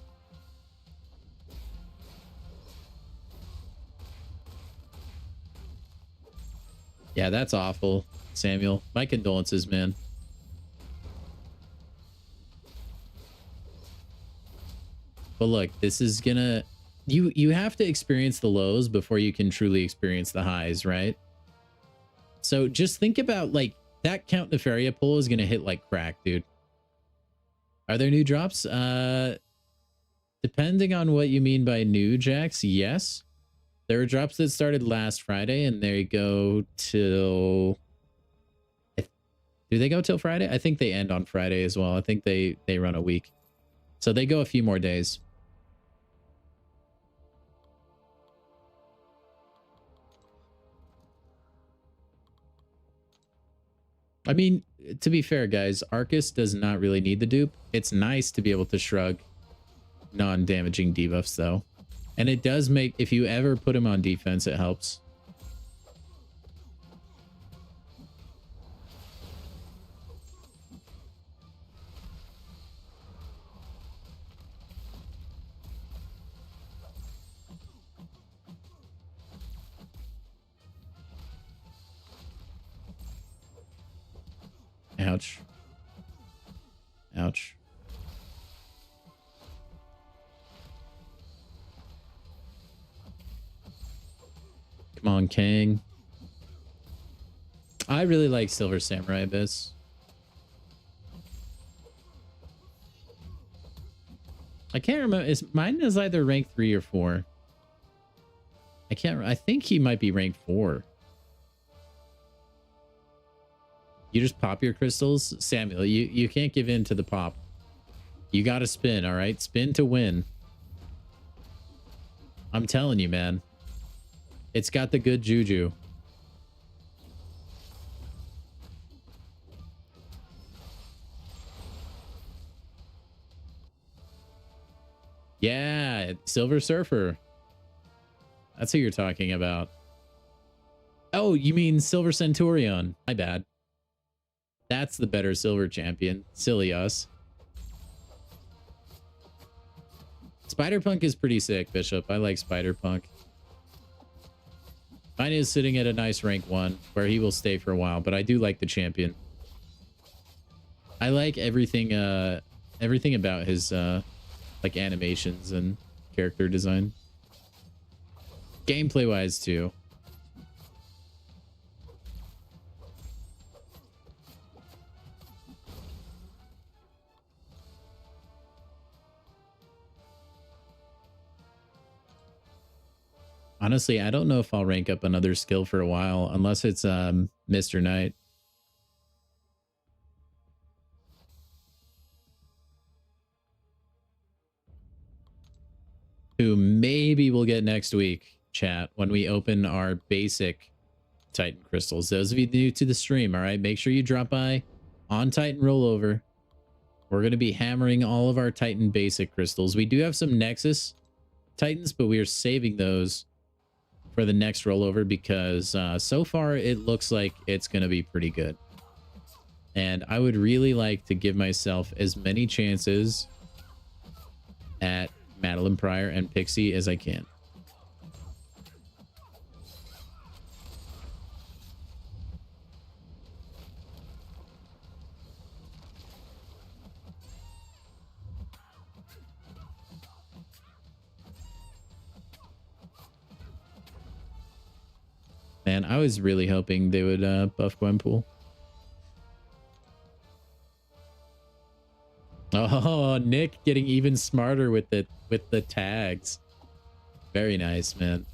Yeah, that's awful, Samuel. My condolences, man. But look, this is gonna... You have to experience the lows before you can truly experience the highs, right? So just think about, like, that Count Nefaria pull is gonna hit like crack, dude. Are there new drops? Depending on what you mean by new, Jax, yes. There were drops that started last Friday, and they go till... Do they go till Friday? I think they end on Friday as well. I think they run a week. So they go a few more days. I mean, to be fair, guys, Arcus does not really need the dupe. It's nice to be able to shrug non-damaging debuffs, though. And it does make, if you ever put him on defense, it helps. Ouch. Ouch. Come on, Kang. I really like Silver Samurai Abyss. I can't remember. Mine is either rank 3 or 4. I can't. I think he might be rank 4. You just pop your crystals, Samuel. You can't give in to the pop. You got to spin. All right, spin to win. I'm telling you, man. It's got the good juju. Yeah, Silver Surfer. That's who you're talking about. Oh, you mean Silver Centurion. My bad. That's the better silver champion. Silly us. Spider-Punk is pretty sick, Bishop. I like Spider-Punk. Mine is sitting at a nice rank 1, where he will stay for a while, but I do like the champion. I like everything about his like animations and character design. Gameplay wise too. Honestly, I don't know if I'll rank up another skill for a while, unless it's Mr. Knight. Who maybe we'll get next week, chat, when we open our basic Titan crystals. Those of you new to the stream, all right, make sure you drop by on Titan Rollover. We're going to be hammering all of our Titan basic crystals. We do have some Nexus Titans, but we are saving those for the next rollover because so far it looks like it's going to be pretty good. And I would really like to give myself as many chances at Madeline Pryor and Pixie as I can. Man, I was really hoping they would buff Gwenpool. Oh, Nick getting even smarter with the tags. Very nice, man.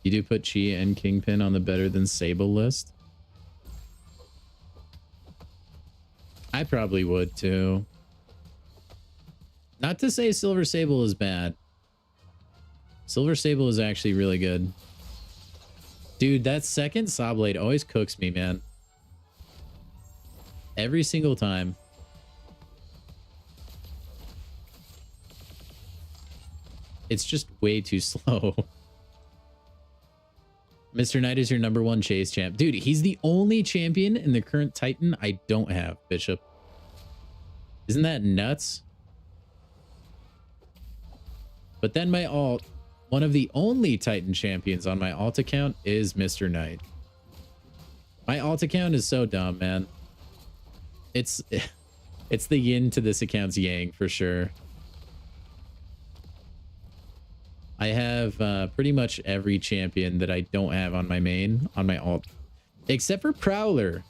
You do put Chi and Kingpin on the better than Sable list? I probably would too. Not to say Silver Sable is bad. Silver Sable is actually really good. Dude, that second Saw Blade always cooks me, man. Every single time. It's just way too slow. Mr. Knight is your #1 chase champ. Dude, he's the only champion in the current Titan I don't have, Bishop. Isn't that nuts? But then my alt, one of the only Titan champions on my alt account is Mr. Knight. My alt account is so dumb, man. It's the yin to this account's yang for sure. I have pretty much every champion that I don't have on my main, on my alt, except for Prowler.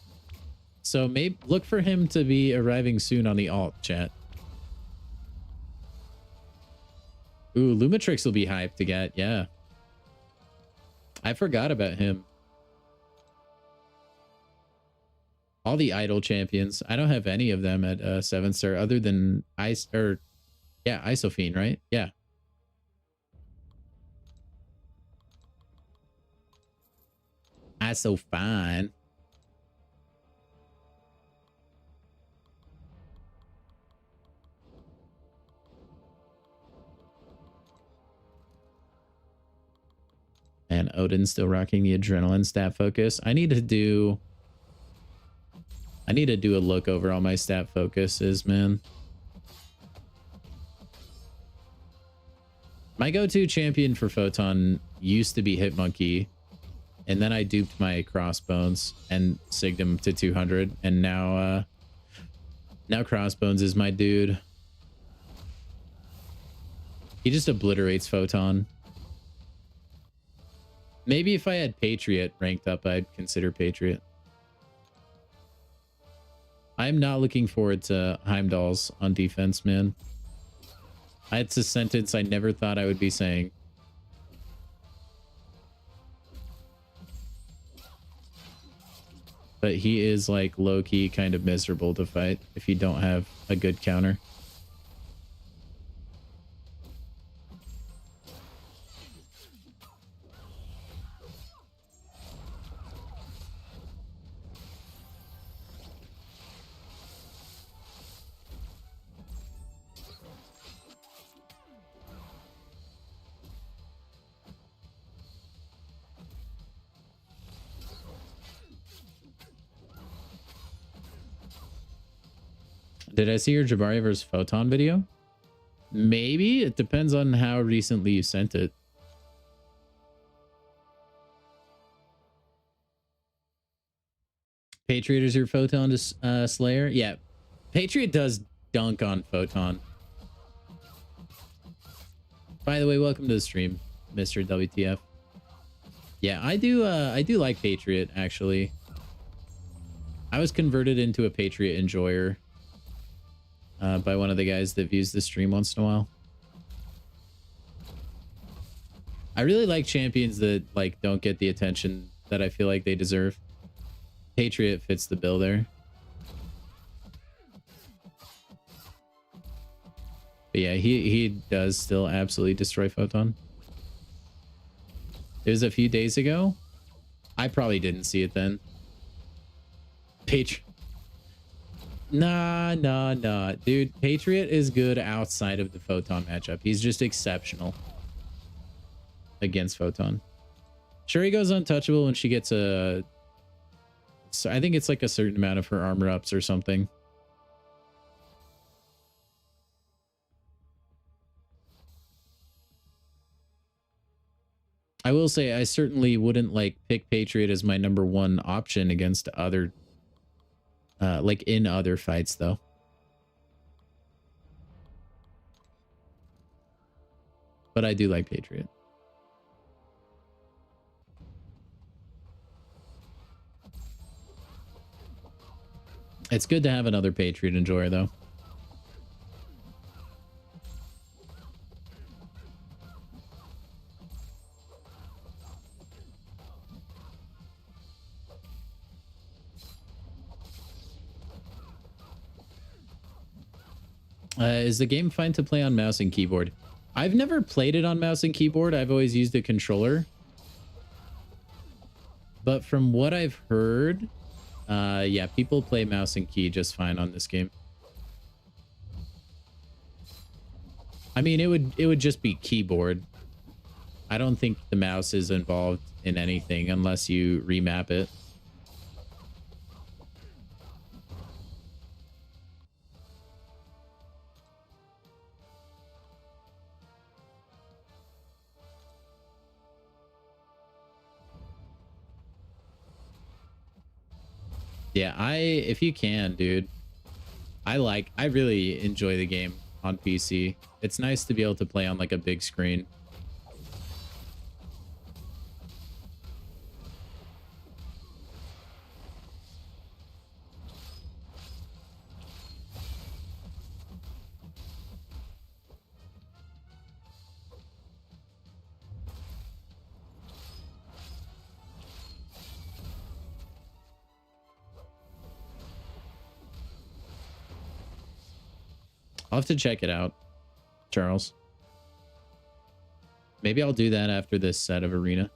So maybe look for him to be arriving soon on the alt, chat. Ooh, Lumitrix will be hyped to get, yeah. I forgot about him. All the idol champions. I don't have any of them at 7-star other than Isophene, right? Yeah. So fine. And Odin's still rocking the adrenaline stat focus. I need to do a look over all my stat focuses, man. My go-to champion for Photon used to be Hitmonkey. And then I duped my Crossbones and sigged him to 200. And now Crossbones is my dude. He just obliterates Photon. Maybe if I had Patriot ranked up, I'd consider Patriot. I'm not looking forward to Heimdall's on defense, man. It's a sentence I never thought I would be saying. But he is like low-key kind of miserable to fight if you don't have a good counter. Did I see your Jabari versus Photon video? Maybe. It depends on how recently you sent it. Patriot is your Photon to Slayer? Yeah. Patriot does dunk on Photon. By the way, welcome to the stream, Mr. WTF. Yeah, I do like Patriot, actually. I was converted into a Patriot enjoyer. By one of the guys that views the stream once in a while. I really like champions that like don't get the attention that I feel like they deserve. Patriot fits the bill there. But yeah, he does still absolutely destroy Photon. It was a few days ago. I probably didn't see it then. Nah. Dude, Patriot is good outside of the Photon matchup. He's just exceptional against Photon. Sure, he goes untouchable when she gets a... So I think it's like a certain amount of her armor ups or something. I will say I certainly wouldn't like pick Patriot as my #1 option against other... like in other fights, though. but I do like Patriot. It's good to have another Patriot enjoyer, though. Is the game fine to play on mouse and keyboard? I've never played it on mouse and keyboard. I've always used a controller. But from what I've heard, yeah, people play mouse and key just fine on this game. I mean, it would just be keyboard. I don't think the mouse is involved in anything unless you remap it. Yeah, if you can, dude, I really enjoy the game on PC. It's nice to be able to play on like a big screen. I'll have to check it out, Charles. Maybe I'll do that after this set of Arena.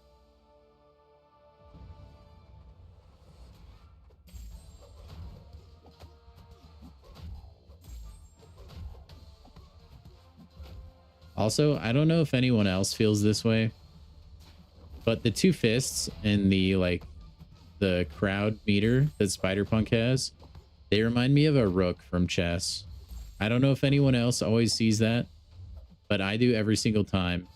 Also, I don't know if anyone else feels this way, but the two fists and the crowd meter that Spider-Punk has, they remind me of a rook from chess. I don't know if anyone else always sees that, but I do every single time.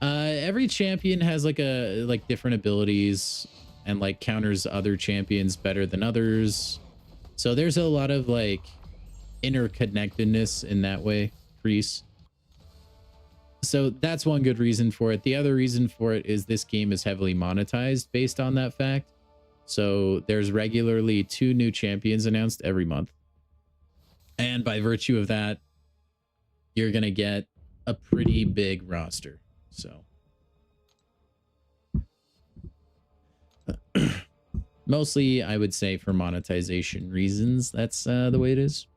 Every champion has like different abilities and like counters other champions better than others. So there's a lot of like interconnectedness in that way, Crease. So that's one good reason for it. The other reason for it is this game is heavily monetized based on that fact. So there's regularly 2 new champions announced every month. And by virtue of that, you're going to get a pretty big roster. So mostly, I would say for monetization reasons, that's the way it is.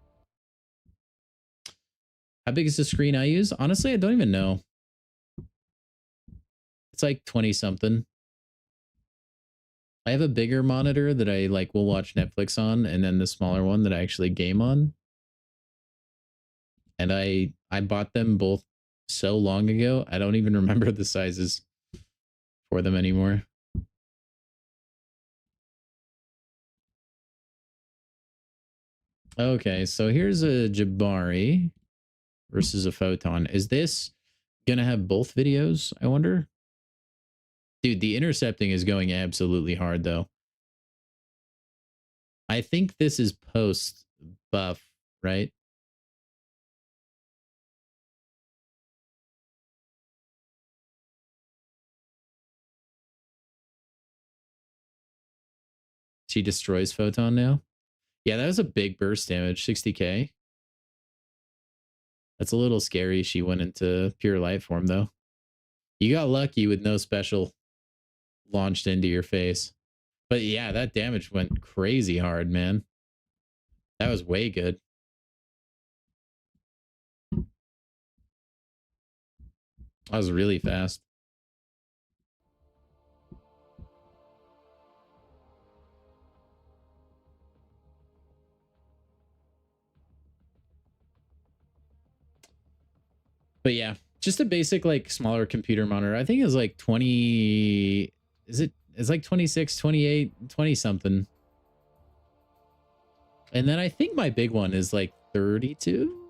How big is the screen I use? Honestly, I don't even know. It's like 20 something. I have a bigger monitor that I like will watch Netflix on, and then the smaller one that I actually game on. And I bought them both so long ago, I don't even remember the sizes for them anymore. Okay, so here's a Jabari versus a Photon. Is this gonna have both videos, I wonder? Dude, the intercepting is going absolutely hard, though. I think this is post buff, right? She destroys Photon now. Yeah, that was a big burst damage, 60k. That's a little scary. She went into pure light form, though. You got lucky with no special launched into your face. But yeah, that damage went crazy hard, man. That was way good. That was really fast. But yeah, just a basic, like, smaller computer monitor. I think it's like 20... It's like 26, 28, 20 something. And then I think my big one is like 32?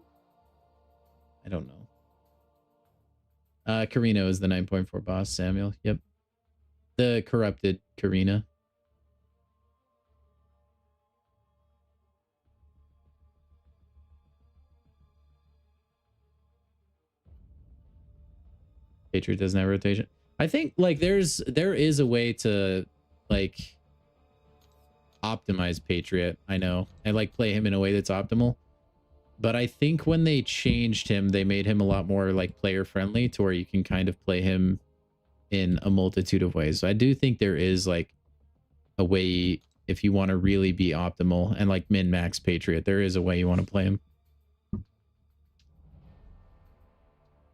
I don't know. Carino is the 9.4 boss, Samuel. Yep. The corrupted Karina. Patriot doesn't have rotation. I think like there is a way to like optimize Patriot. I know, and like play him in a way that's optimal. But I think when they changed him, they made him a lot more like player friendly to where you can kind of play him in a multitude of ways. So I do think there is like a way, if you want to really be optimal and like min max Patriot, there is a way you want to play him.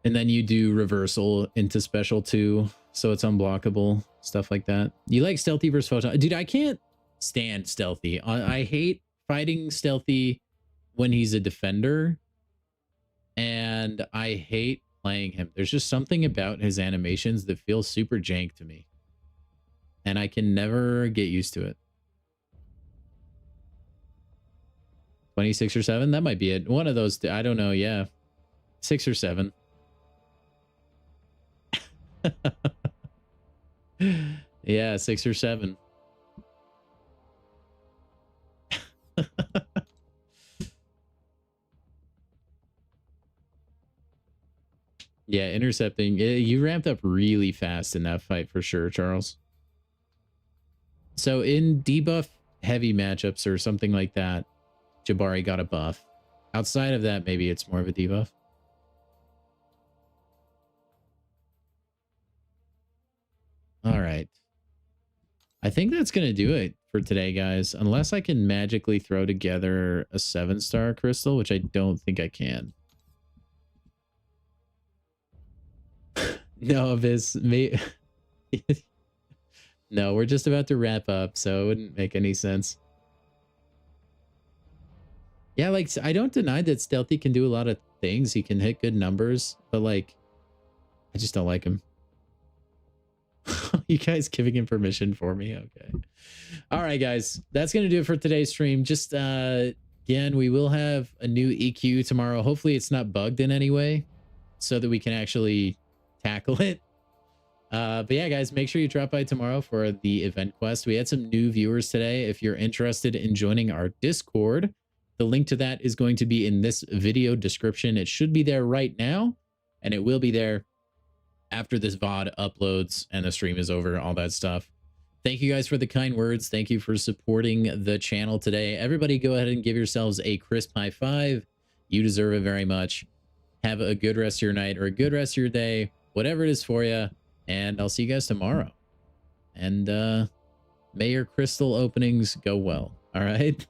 And then you do reversal into special too, so it's unblockable, stuff like that. You like stealthy versus photon. Dude, I can't stand stealthy. I hate fighting stealthy when he's a defender, and I hate playing him. There's just something about his animations that feels super jank to me, and I can never get used to it. 26 or 7, that might be it. One of those, I don't know. Yeah, 6 or 7. Yeah, 6 or 7. Yeah, intercepting. You ramped up really fast in that fight for sure, Charles. So in debuff heavy matchups or something like that, Jabari got a buff. Outside of that, maybe it's more of a debuff. All right. I think that's going to do it for today, guys. Unless I can magically throw together a 7-star crystal, which I don't think I can. No, Abyss. No, we're just about to wrap up, so it wouldn't make any sense. Yeah, like, I don't deny that Stealthy can do a lot of things. He can hit good numbers, but, like, I just don't like him. You guys giving him permission for me? Okay. All right, guys. That's going to do it for today's stream. Just, again, we will have a new EQ tomorrow. Hopefully it's not bugged in any way so that we can actually tackle it. But yeah, guys, make sure you drop by tomorrow for the event quest. We had some new viewers today. If you're interested in joining our Discord, the link to that is going to be in this video description. It should be there right now, and it will be there after this VOD uploads and the stream is over, all that stuff. Thank you guys for the kind words. Thank you for supporting the channel today. Everybody go ahead and give yourselves a crisp high five. You deserve it very much. Have a good rest of your night or a good rest of your day, whatever it is for you. And I'll see you guys tomorrow. And may your crystal openings go well. All right.